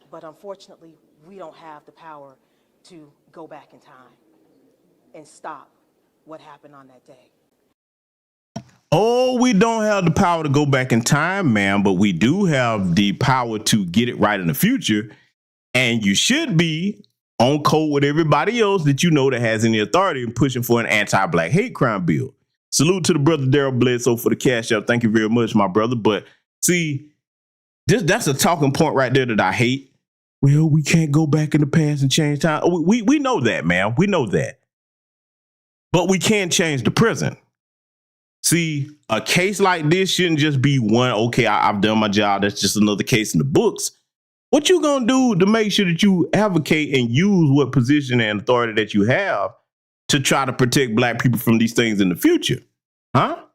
but unfortunately, we don't have the power to go back in time and stop what happened on that day. Oh, we don't have the power to go back in time, ma'am, but we do have the power to get it right in the future. And you should be on code with everybody else that you know that has any authority in pushing for an anti-black hate crime bill. Salute to the brother Daryl Bledsoe for the cash out. Thank you very much, my brother. But see, that's a talking point right there that I hate. Well, we can't go back in the past and change time. We know that, man. We know that. But we can change the present. See, a case like this shouldn't just be one, okay, I've done my job. That's just another case in the books. What you gonna do to make sure that you advocate and use what position and authority that you have to try to protect black people from these things in the future? Huh?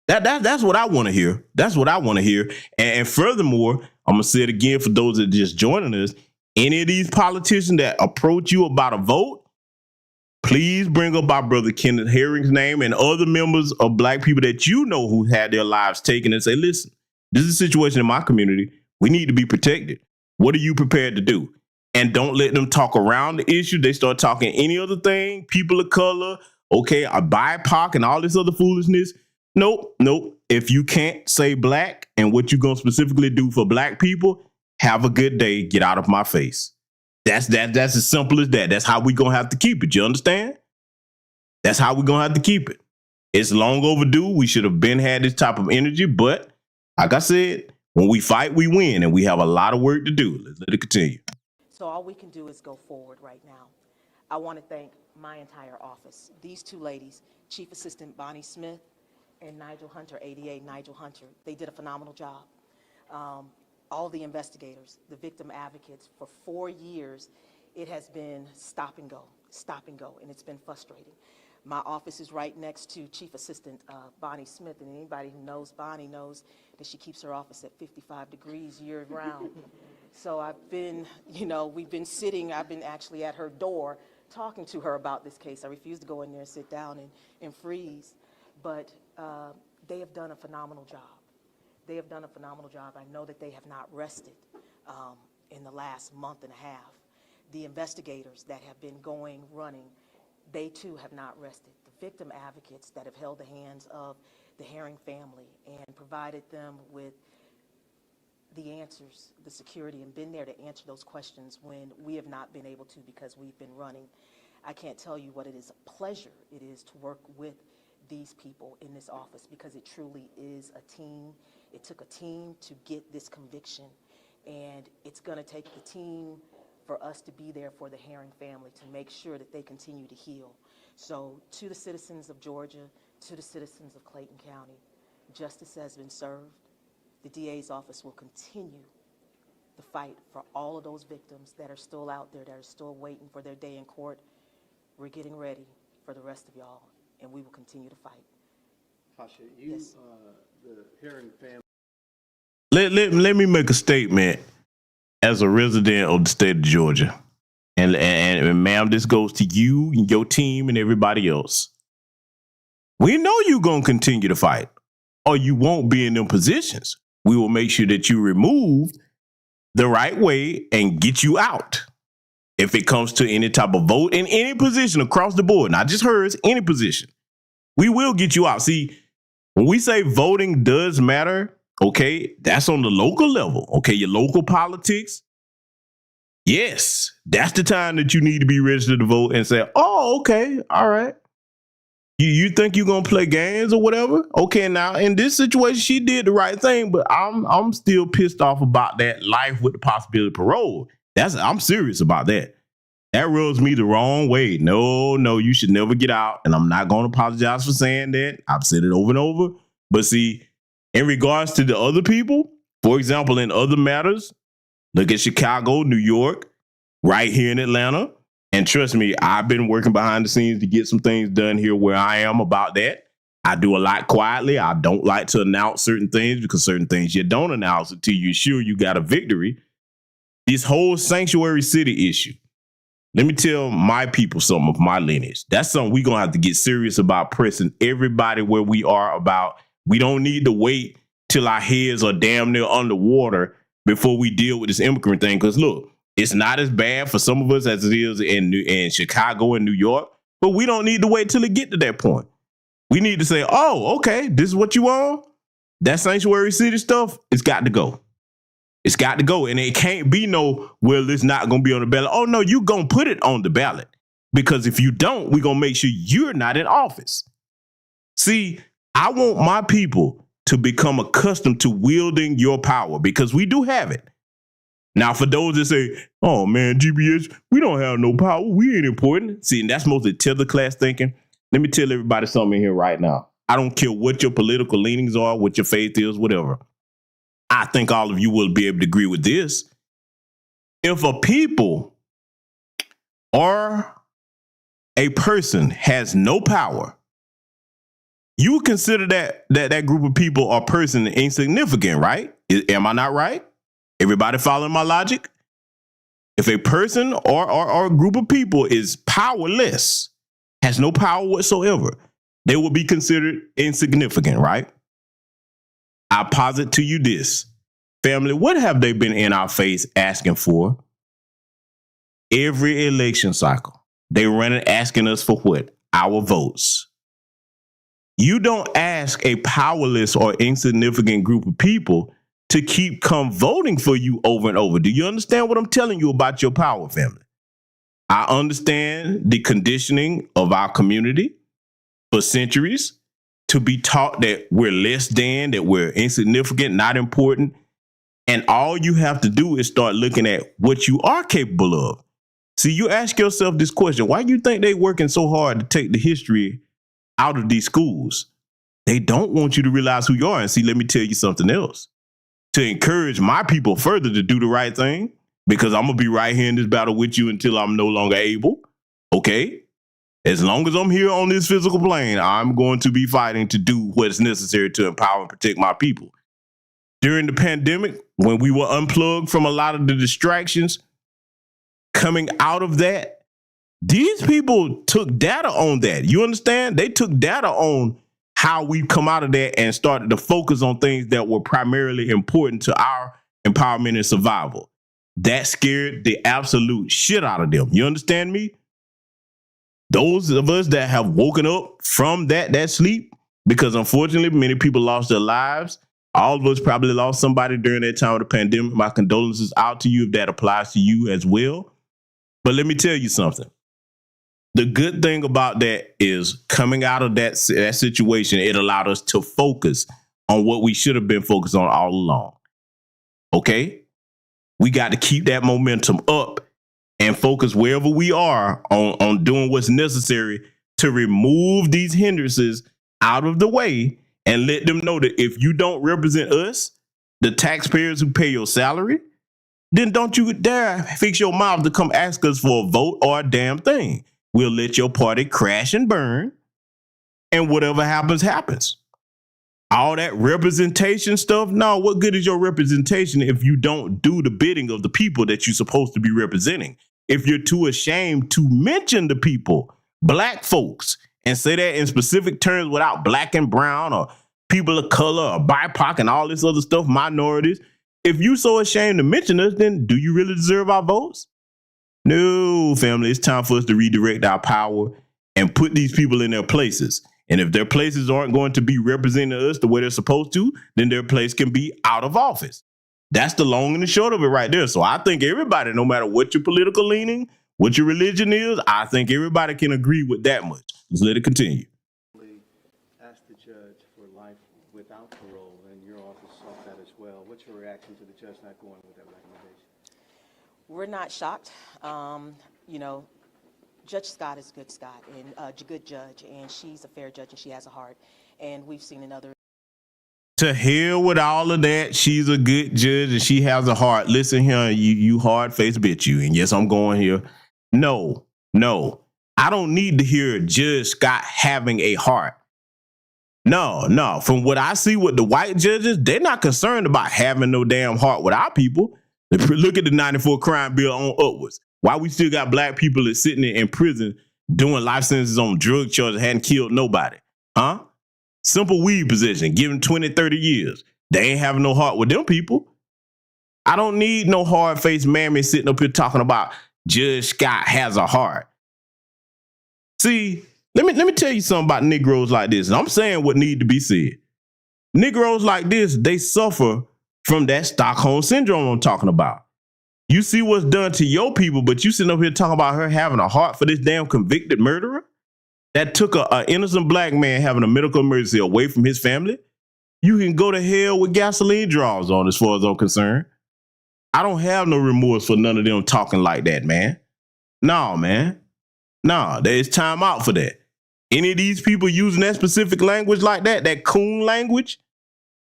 That's what I want to hear. That's what I want to hear. And furthermore, I'm gonna say it again for those that are just joining us. Any of these politicians that approach you about a vote, please bring up our brother Kenneth Herring's name and other members of black people that you know who had their lives taken and say, listen, this is a situation in my community. We need to be protected. What are you prepared to do? And don't let them talk around the issue. They start talking any other thing, people of color, okay, a BIPOC and all this other foolishness. Nope. If you can't say black and what you're going to specifically do for black people, have a good day. Get out of my face. That's as simple as that. That's how we're going to have to keep it. You understand? That's how we're going to have to keep it. It's long overdue. We should have been had this type of energy. But like I said, when we fight, we win. And we have a lot of work to do. Let's let it continue. So all we can do is go forward right now. I want to thank my entire office. These two ladies, Chief Assistant Bonnie Smith and Nigel Hunter, ADA Nigel Hunter, they did a phenomenal job. All the investigators, the victim advocates, for 4 years, it has been stop and go, and it's been frustrating. My office is right next to Chief Assistant Bonnie Smith, and anybody who knows Bonnie knows that she keeps her office at 55 degrees year round. So I've been, we've been sitting, I've been actually at her door talking to her about this case. I refuse to go in there and sit down and freeze, but they have done a phenomenal job. They have done a phenomenal job. I know that they have not rested in the last month and a half. The investigators that have been running, they too have not rested. The victim advocates that have held the hands of the Herring family and provided them with the answers, the security, and been there to answer those questions when we have not been able to because we've been running. I can't tell you what it is a pleasure it is to work with these people in this office because it truly is a team. It took a team to get this conviction, and it's going to take the team for us to be there for the Herring family to make sure that they continue to heal. So to the citizens of Georgia, to the citizens of Clayton County, justice has been served. The DA's office will continue the fight for all of those victims that are still out there, that are still waiting for their day in court. We're getting ready for the rest of y'all, and we will continue to fight. Tasha, Yes. The Herring family. Let me make a statement as a resident of the state of Georgia. And ma'am, this goes to you and your team and everybody else. We know you're going to continue to fight, or you won't be in them positions. We will make sure that you removed the right way and get you out. If it comes to any type of vote in any position across the board, not just hers, any position, we will get you out. See, when we say voting does matter, okay, that's on the local level. Okay, your local politics. Yes, that's the time that you need to be registered to vote and say, oh, okay, all right. You think you're gonna play games or whatever? Okay, now in this situation, she did the right thing, but I'm still pissed off about that life with the possibility of parole. I'm serious about that. That rubs me the wrong way. No, you should never get out. And I'm not gonna apologize for saying that. I've said it over and over. But see, in regards to the other people, for example, in other matters, look at Chicago, New York, right here in Atlanta. And trust me, I've been working behind the scenes to get some things done here where I am about that. I do a lot quietly. I don't like to announce certain things because certain things you don't announce until you're sure you got a victory. This whole sanctuary city issue. Let me tell my people some of my lineage. That's something we're going to have to get serious about, pressing everybody where we are about. We don't need to wait till our heads are damn near underwater before we deal with this immigrant thing. Because look, it's not as bad for some of us as it is in Chicago and New York, but we don't need to wait till it get to that point. We need to say, oh, okay, this is what you want? That sanctuary city stuff, it's got to go. It's got to go. And it can't be no, well, it's not going to be on the ballot. Oh, no, you're going to put it on the ballot. Because if you don't, we're going to make sure you're not in office. See, I want my people to become accustomed to wielding your power because we do have it. Now, for those that say, oh, man, GBH, we don't have no power. We ain't important. See, and that's mostly tether class thinking. Let me tell everybody something here right now. I don't care what your political leanings are, what your faith is, whatever. I think all of you will be able to agree with this. If a people or a person has no power, you would consider that group of people or person insignificant, right? Am I not right? Everybody following my logic? If a person or a group of people is powerless, has no power whatsoever, they will be considered insignificant, right? I posit to you this. Family, what have they been in our face asking for? Every election cycle, they run it asking us for what? Our votes. You don't ask a powerless or insignificant group of people to come voting for you over and over. Do you understand what I'm telling you about your power, family? I understand the conditioning of our community for centuries to be taught that we're less than, that we're insignificant, not important. And all you have to do is start looking at what you are capable of. See, you ask yourself this question, why do you think they're working so hard to take the history out of these schools? They don't want you to realize who you are. And see, let me tell you something else. To encourage my people further to do the right thing, because I'm going to be right here in this battle with you until I'm no longer able. Okay? As long as I'm here on this physical plane, I'm going to be fighting to do what's necessary to empower and protect my people. During the pandemic, when we were unplugged from a lot of the distractions, coming out of that, these people took data on that. You understand? They took data on how we come out of that and started to focus on things that were primarily important to our empowerment and survival. That scared the absolute shit out of them. You understand me? Those of us that have woken up from that sleep, because unfortunately many people lost their lives. All of us probably lost somebody during that time of the pandemic. My condolences out to you if that applies to you as well. But let me tell you something. The good thing about that is coming out of that situation, it allowed us to focus on what we should have been focused on all along. Okay? We got to keep that momentum up and focus wherever we are on doing what's necessary to remove these hindrances out of the way and let them know that if you don't represent us, the taxpayers who pay your salary, then don't you dare fix your mouth to come ask us for a vote or a damn thing. We'll let your party crash and burn, and whatever happens, happens. All that representation stuff, no, what good is your representation if you don't do the bidding of the people that you're supposed to be representing? If you're too ashamed to mention the people, black folks, and say that in specific terms without black and brown or people of color or BIPOC and all this other stuff, minorities, if you're so ashamed to mention us, then do you really deserve our votes? No, family, it's time for us to redirect our power and put these people in their places. And if their places aren't going to be representing us the way they're supposed to, then their place can be out of office. That's the long and the short of it right there. So I think everybody, no matter what your political leaning, what your religion is, I think everybody can agree with that much. Let's let it continue. Ask the judge for life without parole, and your office sought that as well. What's your reaction to the judge not going with that recommendation? We're not shocked. Judge Scott is good Scott and a good judge, and she's a fair judge, and she has a heart. And we've seen in other. To hell with all of that. She's a good judge and she has a heart. Listen here, you hard-faced bitch you. And yes, I'm going here. No. I don't need to hear Judge Scott having a heart. No. From what I see with the white judges, they're not concerned about having no damn heart with our people. Look at the 94 crime bill on upwards. Why we still got black people that's sitting in prison doing life sentences on drug charges, hadn't killed nobody. Huh? Simple weed possession, given 20, 30 years. They ain't having no heart with them people. I don't need no hard-faced mammy sitting up here talking about Judge Scott has a heart. See, let me tell you something about Negroes like this. And I'm saying what need to be said. Negroes like this, they suffer from that Stockholm syndrome I'm talking about. You see what's done to your people, but you sitting up here talking about her having a heart for this damn convicted murderer that took a innocent black man having a medical emergency away from his family? You can go to hell with gasoline draws on, as far as I'm concerned. I don't have no remorse for none of them talking like that, man. No, man. No, there's time out for that. Any of these people using that specific language like that coon language,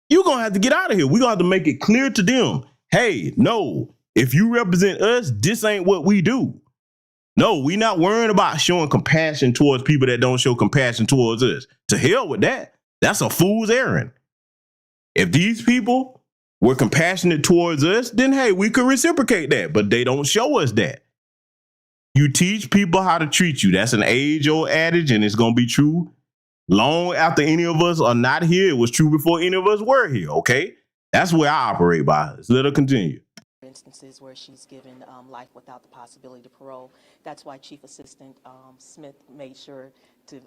you're going to have to get out of here. We're going to have to make it clear to them. Hey, no, if you represent us, this ain't what we do. No, we not worrying about showing compassion towards people that don't show compassion towards us. To hell with that. That's a fool's errand. If these people were compassionate towards us, then hey, we could reciprocate that, but they don't show us that. You teach people how to treat you. That's an age-old adage, and it's going to be true long after any of us are not here. It was true before any of us were here, okay? That's where I operate by. Let's let her continue. Instances where she's given life without the possibility of parole. That's why Chief Assistant Smith made sure to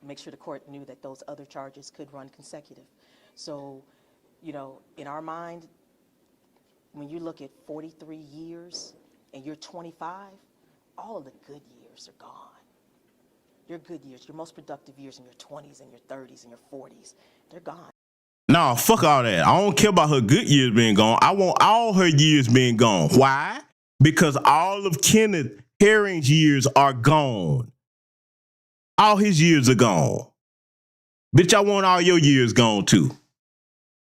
make sure the court knew that those other charges could run consecutive. So, you know, in our mind, when you look at 43 years and you're 25, all of the good years are gone. Your good years, your most productive years in your 20s and your 30s and your 40s, they're gone. No, fuck all that. I don't care about her good years being gone. I want all her years being gone. Why? Because all of Kenneth Herring's years are gone. All his years are gone. Bitch, I want all your years gone too.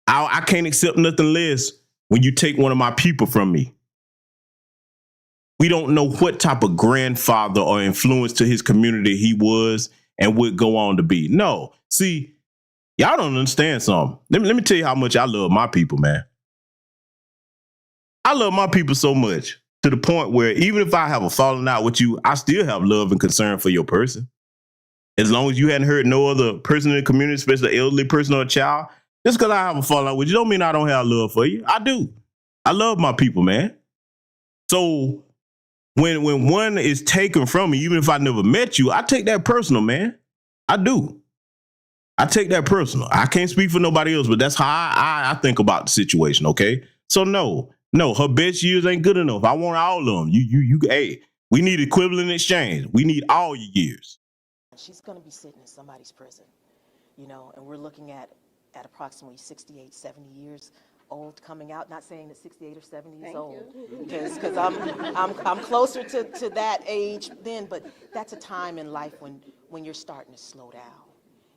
I can't accept nothing less when you take one of my people from me. We don't know what type of grandfather or influence to his community he was and would go on to be. No, see, y'all don't understand something. Let me tell you how much I love my people, man. I love my people so much to the point where even if I have a falling out with you, I still have love and concern for your person. As long as you hadn't hurt no other person in the community, especially an elderly person or a child, just because I have a falling out with you don't mean I don't have love for you. I do. I love my people, man. So when one is taken from me, even if I never met you, I take that personal, man. I do. I take that personal. I can't speak for nobody else, but that's how I think about the situation, okay? So no, her best years ain't good enough. I want all of them. Hey, we need equivalent exchange. We need all your years. She's going to be sitting in somebody's prison, you know, and we're looking at approximately 68, 70 years old coming out. Not saying that 68 or 70 is old, because I'm closer to that age then, but that's a time in life when you're starting to slow down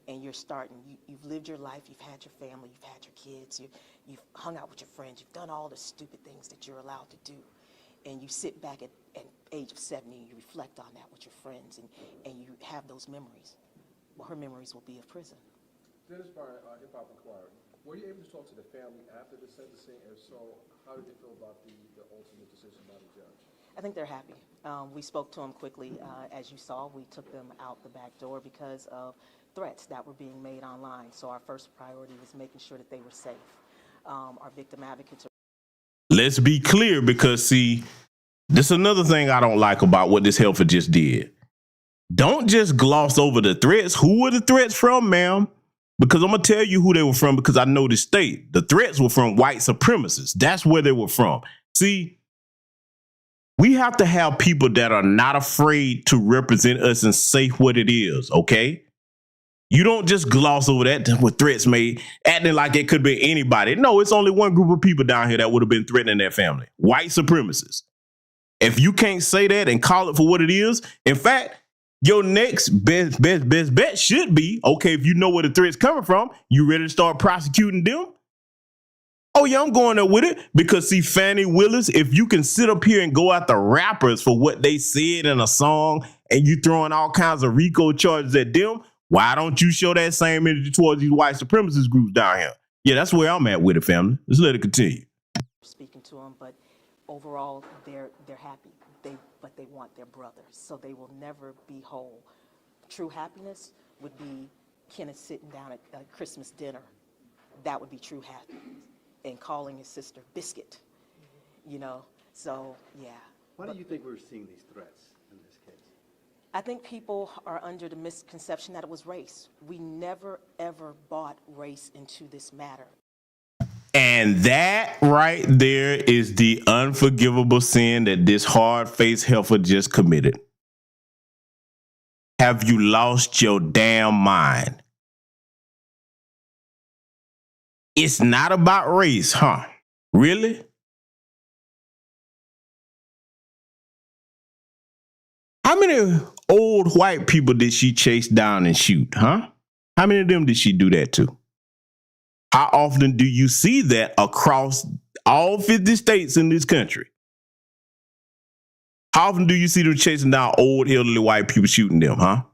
and you've lived your life, you've had your family, you've had your kids, you've hung out with your friends, you've done all the stupid things that you're allowed to do, and you sit back at age of 70 and you reflect on that with your friends and you have those memories. Well, her memories will be of prison. Dennis Bryant, Hip Hop Inquirer. Were you able to talk to the family after the sentencing? If so, how did they feel about the ultimate decision by the judge? I think they're happy. We spoke to them quickly. As you saw, we took them out the back door because of threats that were being made online. So our first priority was making sure that they were safe. Our victim advocates are... Let's be clear, because see, this is another thing I don't like about what this helper just did. Don't just gloss over the threats. Who were the threats from, ma'am? Because I'm going to tell you who they were from, because I know the state. The threats were from white supremacists. That's where they were from. See, we have to have people that are not afraid to represent us and say what it is, okay? You don't just gloss over that with threats made, acting like it could be anybody. No, it's only one group of people down here that would have been threatening their family. White supremacists. If you can't say that and call it for what it is, in fact, your next best bet should be, okay, if you know where the threat's coming from, you ready to start prosecuting them? Oh yeah, I'm going there with it. Because see, Fannie Willis, if you can sit up here and go after rappers for what they said in a song and you throwing all kinds of RICO charges at them, Why don't you show that same energy towards these white supremacist groups down here? Yeah, that's where I'm at with it, family. Let's let it continue. Speaking to them, but overall, they're happy. But they want their brothers, so they will never be whole. True happiness would be Kenneth sitting down at Christmas dinner. That would be true happiness, and calling his sister Biscuit. You know, so yeah. Why do you think we're seeing these threats in this case? I think people are under the misconception that it was race. We never, ever brought race into this matter. And that right there is the unforgivable sin that this hard-faced heifer just committed. Have you lost your damn mind? It's not about race, huh? Really? How many old white people did she chase down and shoot, huh? How many of them did she do that to? How often do you see that across all 50 states in this country? How often do you see them chasing down old, elderly white people shooting them, huh?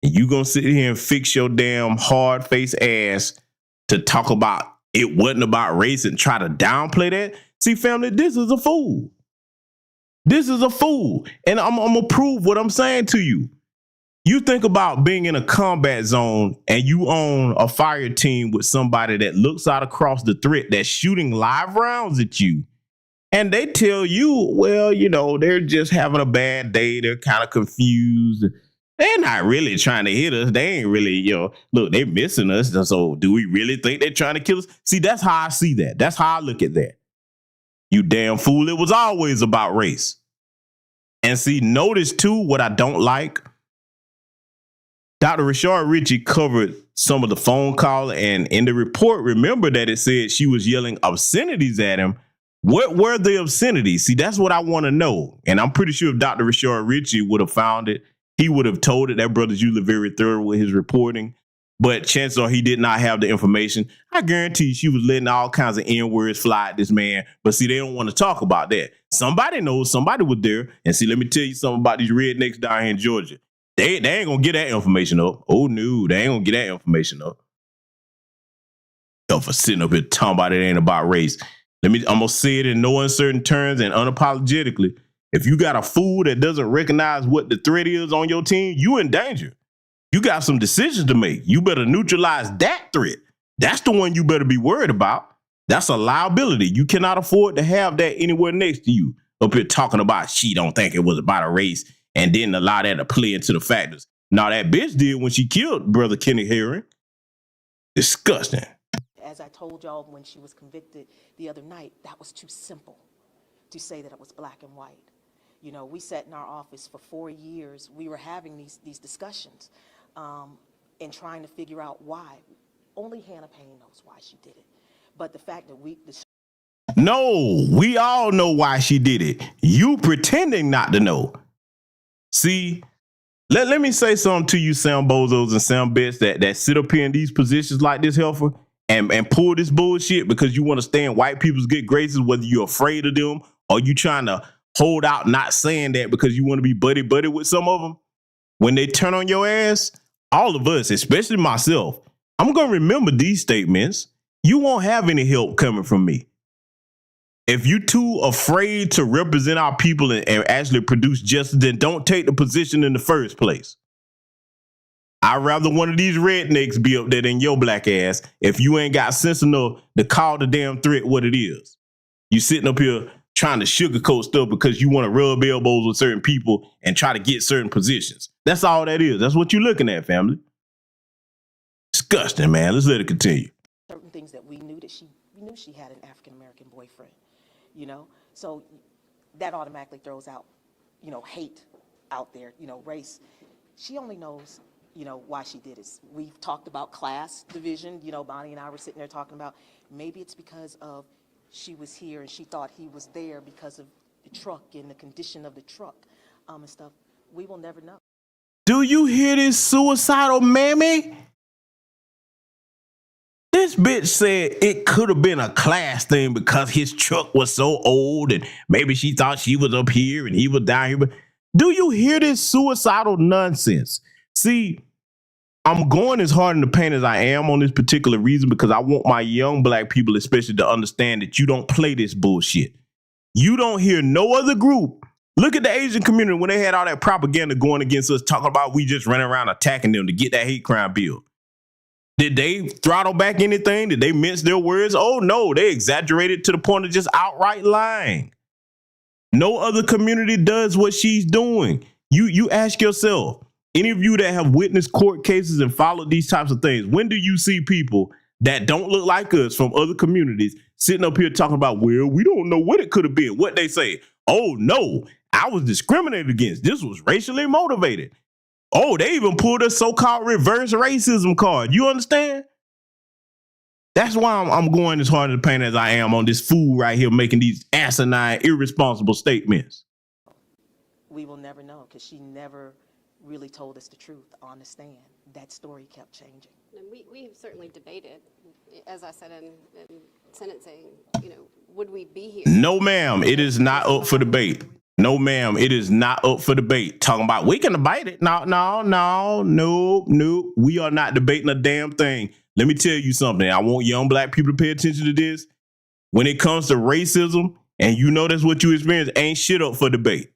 And you gonna sit here and fix your damn hard-faced ass to talk about it wasn't about race and try to downplay that? See, family, this is a fool. This is a fool. And I'm gonna prove what I'm saying to you. You think about being in a combat zone and you own a fire team with somebody that looks out across the threat that's shooting live rounds at you. And they tell you, well, you know, they're just having a bad day. They're kind of confused. They're not really trying to hit us. They ain't really, you know, look, they're missing us. So do we really think they're trying to kill us? See, that's how I see that. That's how I look at that. You damn fool. It was always about race. And see, notice too, what I don't like. Dr. Rashard Ritchie covered some of the phone call, and in the report, remember that it said she was yelling obscenities at him. What were the obscenities? See, that's what I want to know. And I'm pretty sure if Dr. Rashard Ritchie would have found it, he would have told it. That brother's usually very thorough with his reporting. But chances are he did not have the information. I guarantee she was letting all kinds of N-words fly at this man. But see, they don't want to talk about that. Somebody knows, somebody was there. And see, let me tell you something about these rednecks down here in Georgia. They ain't gonna get that information up. Oh no, they ain't gonna get that information up. For sitting up here talking about it ain't about race. I'm gonna say it in no uncertain terms and unapologetically. If you got a fool that doesn't recognize what the threat is on your team, you in danger. You got some decisions to make. You better neutralize that threat. That's the one you better be worried about. That's a liability. You cannot afford to have that anywhere next to you. Up here talking about she don't think it was about a race and didn't allow that to play into the factors. Now that bitch did when she killed brother Kenneth Herring. Disgusting. As I told y'all when she was convicted the other night, that was too simple to say that it was black and white. You know, we sat in our office for 4 years. We were having these discussions and trying to figure out why. Only Hannah Payne knows why she did it. But the fact that No, we all know why she did it. You pretending not to know. See, let me say something to you, Sam Bozos and Sam Betts that sit up here in these positions like this, Helfer, and pull this bullshit because you want to stay in white people's good graces, whether you're afraid of them or you trying to hold out not saying that because you want to be buddy-buddy with some of them. When they turn on your ass, all of us, especially myself, I'm going to remember these statements. You won't have any help coming from me. If you're too afraid to represent our people and actually produce justice, then don't take the position in the first place. I'd rather one of these rednecks be up there than your black ass if you ain't got sense enough to call the damn threat what it is. You sitting up here trying to sugarcoat stuff because you want to rub elbows with certain people and try to get certain positions. That's all that is. That's what you're looking at, family. Disgusting, man. Let's let it continue. Certain things that we knew that she had an African-American boyfriend, you know? So that automatically throws out, you know, hate out there, you know, race. She only knows, you know, why she did it. We've talked about class division. You know, Bonnie and I were sitting there talking about maybe it's because of she was here and she thought he was there because of the truck and the condition of the truck and stuff. We will never know. Do you hear this suicidal mammy? This bitch said it could have been a class thing because his truck was so old and maybe she thought she was up here and he was down here. But do you hear this suicidal nonsense? See, I'm going as hard in the paint as I am on this particular reason because I want my young black people especially to understand that you don't play this bullshit. You don't hear no other group. Look at the Asian community when they had all that propaganda going against us, talking about we just running around attacking them to get that hate crime bill. Did they throttle back anything? Did they mince their words? Oh, no, they exaggerated to the point of just outright lying. No other community does what she's doing. You ask yourself, any of you that have witnessed court cases and followed these types of things, when do you see people that don't look like us from other communities sitting up here talking about, well, we don't know what it could have been? What they say, oh, no, I was discriminated against. This was racially motivated. Oh, they even pulled a so-called reverse racism card. You understand? That's why I'm going as hard in the paint as I am on this fool right here making these asinine, irresponsible statements. We will never know because she never really told us the truth on the stand. That story kept changing. And we have certainly debated, as I said in sentencing, would we be here? No, ma'am, it is not up for debate. No, ma'am, it is not up for debate. Talking about we can debate it. No. We are not debating a damn thing. Let me tell you something. I want young black people to pay attention to this. When it comes to racism, and you know that's what you experience, ain't shit up for debate.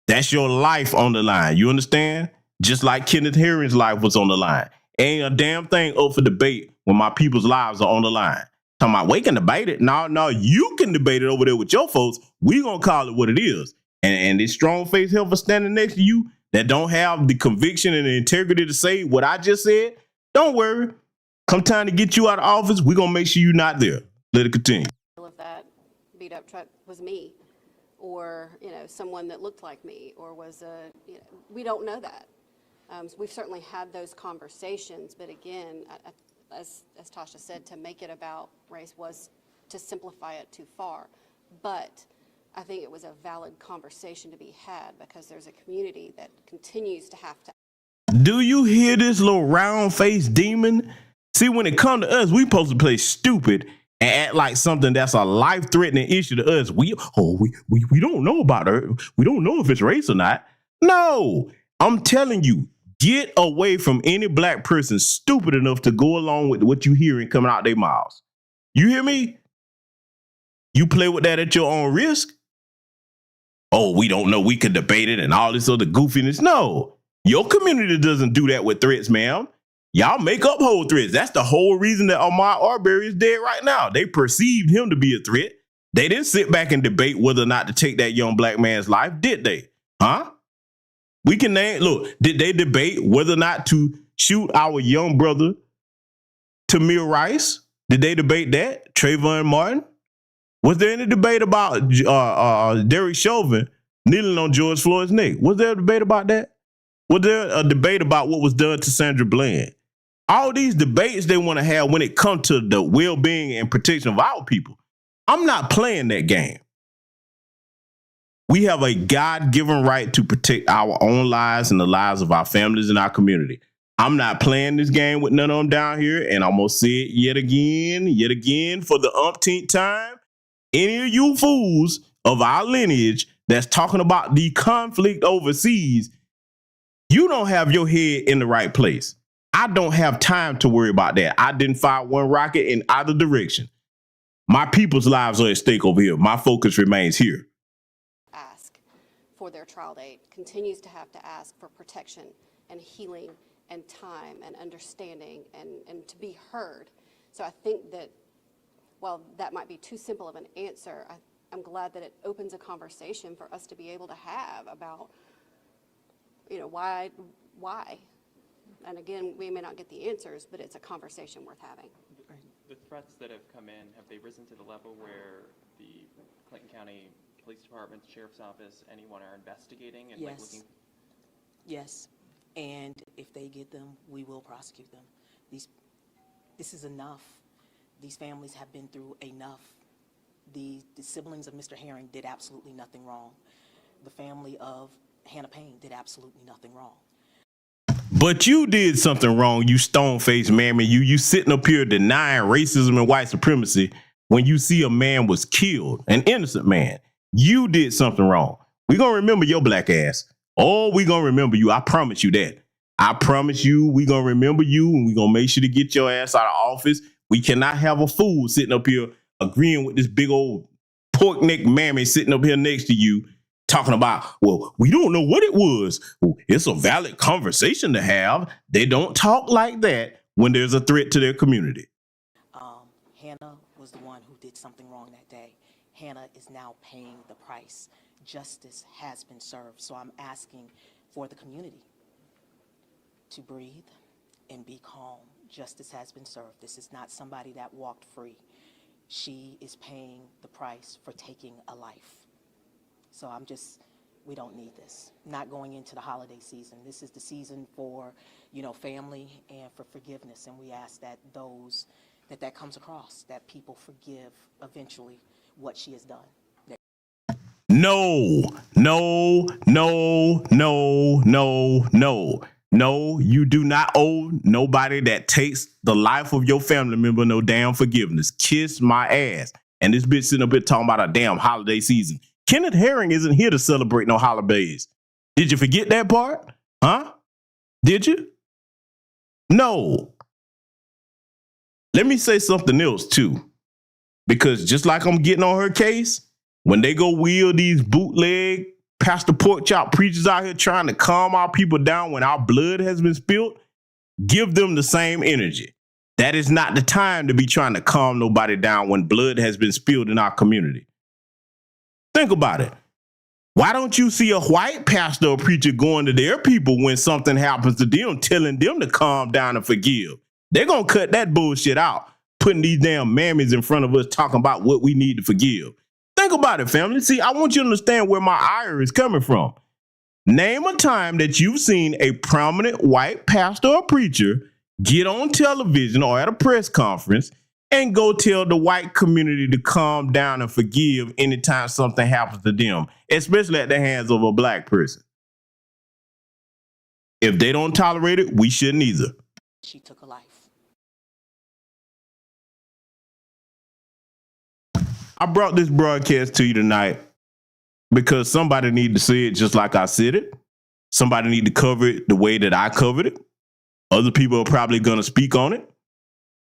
That's your life on the line. You understand? Just like Kenneth Herring's life was on the line. Ain't a damn thing up for debate when my people's lives are on the line. Talking about we can debate it. No, you can debate it over there with your folks. We gonna call it what it is. And this strong face helper standing next to you that don't have the conviction and the integrity to say what I just said, don't worry. Come time to get you out of office, we're gonna make sure you're not there. Let it continue. If that beat up truck was me, or someone that looked like me, or was we don't know that. So we've certainly had those conversations, but again, as Tasha said, to make it about race was to simplify it too far. But I think it was a valid conversation to be had because there's a community that continues to have to. Do you hear this little round-faced demon? See, when it comes to us, we supposed to play stupid and act like something that's a life-threatening issue to us. We don't know about her. We don't know if it's race or not. No, I'm telling you, get away from any black person stupid enough to go along with what you hearing coming out their mouths. You hear me? You play with that at your own risk. Oh, we don't know. We could debate it and all this other goofiness. No, your community doesn't do that with threats, ma'am. Y'all make up whole threats. That's the whole reason that Ahmaud Arbery is dead right now. They perceived him to be a threat. They didn't sit back and debate whether or not to take that young black man's life, did they? Huh? We can name, look, did they debate whether or not to shoot our young brother, Tamir Rice? Did they debate that? Trayvon Martin? Was there any debate about Derek Chauvin kneeling on George Floyd's neck? Was there a debate about that? Was there a debate about what was done to Sandra Bland? All these debates they want to have when it comes to the well-being and protection of our people. I'm not playing that game. We have a God-given right to protect our own lives and the lives of our families and our community. I'm not playing this game with none of them down here, and I'm going to say it yet again, for the umpteenth time. Any of you fools of our lineage that's talking about the conflict overseas, you don't have your head in the right place. I don't have time to worry about that. I didn't fire one rocket in either direction. My people's lives are at stake over here. My focus remains here. Ask for their trial date, continues to have to ask for protection and healing and time and understanding and to be heard. So I think that while that might be too simple of an answer, I'm glad that it opens a conversation for us to be able to have about, why? And again, we may not get the answers, but it's a conversation worth having. The threats that have come in, have they risen to the level where the Clinton County Police Department, Sheriff's Office, anyone are investigating and Yes. looking? Yes, and if they get them, we will prosecute them. This is enough. These families have been through enough. The siblings of Mr. Herring did absolutely nothing wrong. The family of Hannah Payne did absolutely nothing wrong. But you did something wrong, you stone-faced mammy. You sitting up here denying racism and white supremacy when you see a man was killed, an innocent man. You did something wrong. We're going to remember your black ass. Oh, we're going to remember you. I promise you that. I promise you, we gonna remember you and we gonna make sure to get your ass out of office. We cannot have a fool sitting up here agreeing with this big old pork neck mammy sitting up here next to you talking about, well, we don't know what it was. Well, it's a valid conversation to have. They don't talk like that when there's a threat to their community. Hannah was the one who did something wrong that day. Hannah is now paying the price. Justice has been served. So I'm asking for the community to breathe and be calm. Justice has been served. This is not somebody that walked free. She is paying the price for taking a life. So we don't need this. Not going into the holiday season. This is the season for, family and for forgiveness. And we ask that that comes across, that people forgive eventually what she has done. No, you do not owe nobody that takes the life of your family member no damn forgiveness. Kiss my ass. And this bitch sitting up here talking about a damn holiday season. Kenneth Herring isn't here to celebrate no holidays. Did you forget that part? Huh? Did you? No. Let me say something else too. Because just like I'm getting on her case, when they go wheel these bootleg Pastor Pork Chop preachers out here trying to calm our people down when our blood has been spilled, give them the same energy. That is not the time to be trying to calm nobody down when blood has been spilled in our community. Think about it. Why don't you see a white pastor or preacher going to their people when something happens to them, telling them to calm down and forgive? They're going to cut that bullshit out, putting these damn mammies in front of us talking about what we need to forgive. Think about it, family. See, I want you to understand where my ire is coming from. Name a time that you've seen a prominent white pastor or preacher get on television or at a press conference and go tell the white community to calm down and forgive anytime something happens to them, especially at the hands of a black person. If they don't tolerate it, we shouldn't either. She took a life. I brought this broadcast to you tonight because somebody needed to say it just like I said it. Somebody need to cover it the way that I covered it. Other people are probably going to speak on it.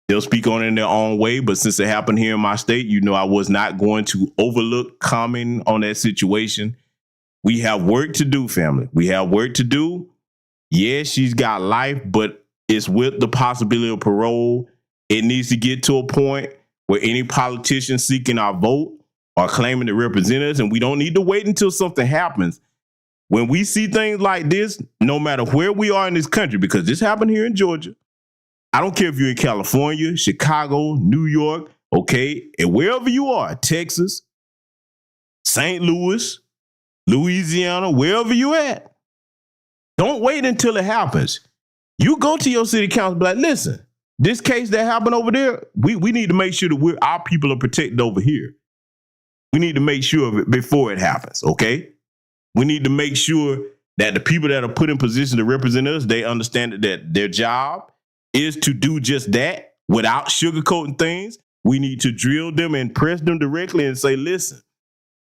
They'll speak on it in their own way. But since it happened here in my state, I was not going to overlook commenting on that situation. We have work to do, family. We have work to do. Yes, she's got life, but it's with the possibility of parole. It needs to get to a point where any politician seeking our vote are claiming to represent us, and we don't need to wait until something happens. When we see things like this, no matter where we are in this country, because this happened here in Georgia, I don't care if you're in California, Chicago, New York, okay, and wherever you are, Texas, St. Louis, Louisiana, wherever you at, don't wait until it happens. You go to your city council and be like, listen, this case that happened over there, we need to make sure that our people are protected over here. We need to make sure of it before it happens, okay? We need to make sure that the people that are put in position to represent us, they understand that their job is to do just that without sugarcoating things. We need to drill them and press them directly and say, listen,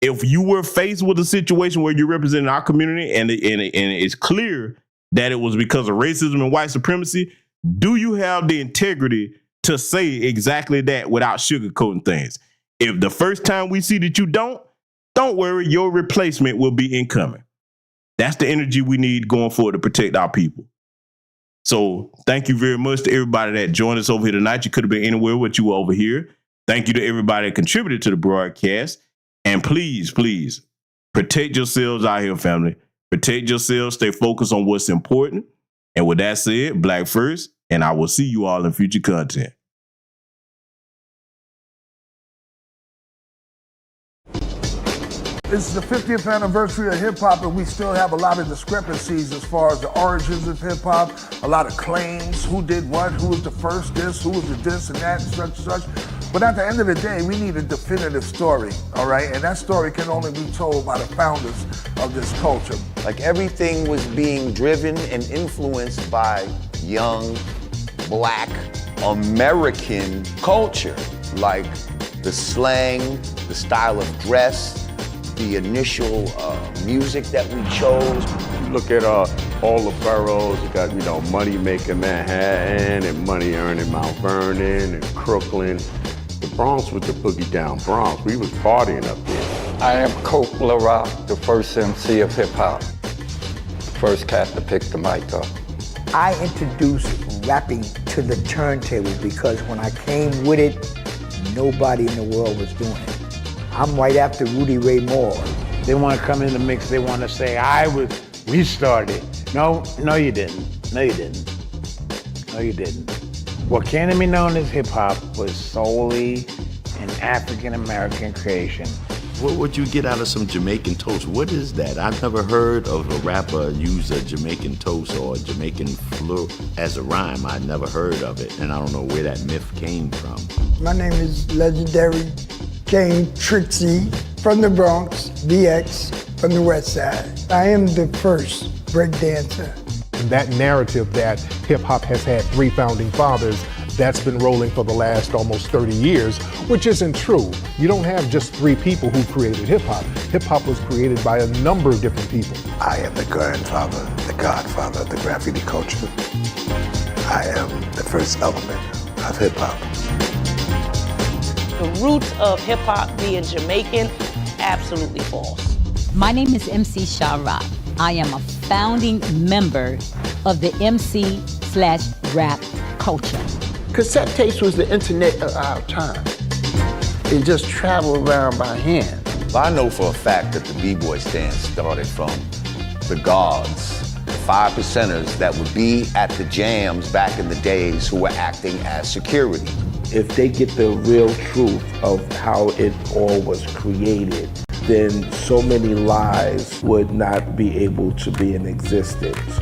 if you were faced with a situation where you're representing our community and it's clear that it was because of racism and white supremacy, do you have the integrity to say exactly that without sugarcoating things? If the first time we see that you don't worry, your replacement will be incoming. That's the energy we need going forward to protect our people. So thank you very much to everybody that joined us over here tonight. You could have been anywhere, but you were over here. Thank you to everybody that contributed to the broadcast. And please, please protect yourselves out here, family. Protect yourselves. Stay focused on what's important. And with that said, Black first, and I will see you all in future content. This is the 50th anniversary of hip-hop, and we still have a lot of discrepancies as far as the origins of hip-hop, a lot of claims, who did what, who was the first this, who was the this and that, and such and such. But at the end of the day, we need a definitive story, all right? And that story can only be told by the founders of this culture. Like everything was being driven and influenced by young, Black, American culture. Like the slang, the style of dress, the initial music that we chose. Look at all the boroughs. You got, Money Making Manhattan and Money Earning Mount Vernon and Crooklyn. The Bronx was the boogie down Bronx. We was partying up there. I am Coke LaRock, the first MC of hip hop. First cat to pick the mic up. I introduced rapping to the turntable because when I came with it, nobody in the world was doing it. I'm right after Rudy Ray Moore. They want to come in the mix, they want to say, we started. No, you didn't. No, you didn't. No, you didn't. What came to be known as hip hop was solely an African-American creation. What would you get out of some Jamaican toast? What is that? I've never heard of a rapper use a Jamaican toast or a Jamaican fleur as a rhyme. I never heard of it, and I don't know where that myth came from. My name is legendary King Trixie from the Bronx, BX from the West Side. I am the first break dancer. That narrative that hip hop has had 3 founding fathers, that's been rolling for the last almost 30 years, which isn't true. You don't have just 3 people who created hip hop. Hip hop was created by a number of different people. I am the grandfather, the godfather of the graffiti culture. I am the first element of hip hop. The roots of hip hop being Jamaican, absolutely false. My name is MC Sha-Rock. I am a founding member of the MC/rap culture. Cassette tapes was the internet of our time. It just traveled around by hand. I know for a fact that the B-Boy stand started from the guards, the 5%ers that would be at the jams back in the days who were acting as security. If they get the real truth of how it all was created, then so many lies would not be able to be in existence.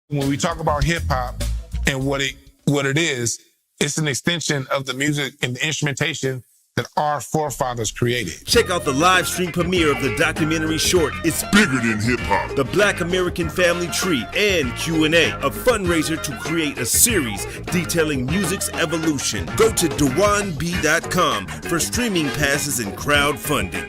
When we talk about hip hop and what it is, it's an extension of the music and the instrumentation that our forefathers created. Check out the live stream premiere of the documentary short, It's Bigger Than Hip Hop, The Black American Family Tree, and Q&A, a fundraiser to create a series detailing music's evolution. Go to DewanB.com for streaming passes and crowdfunding.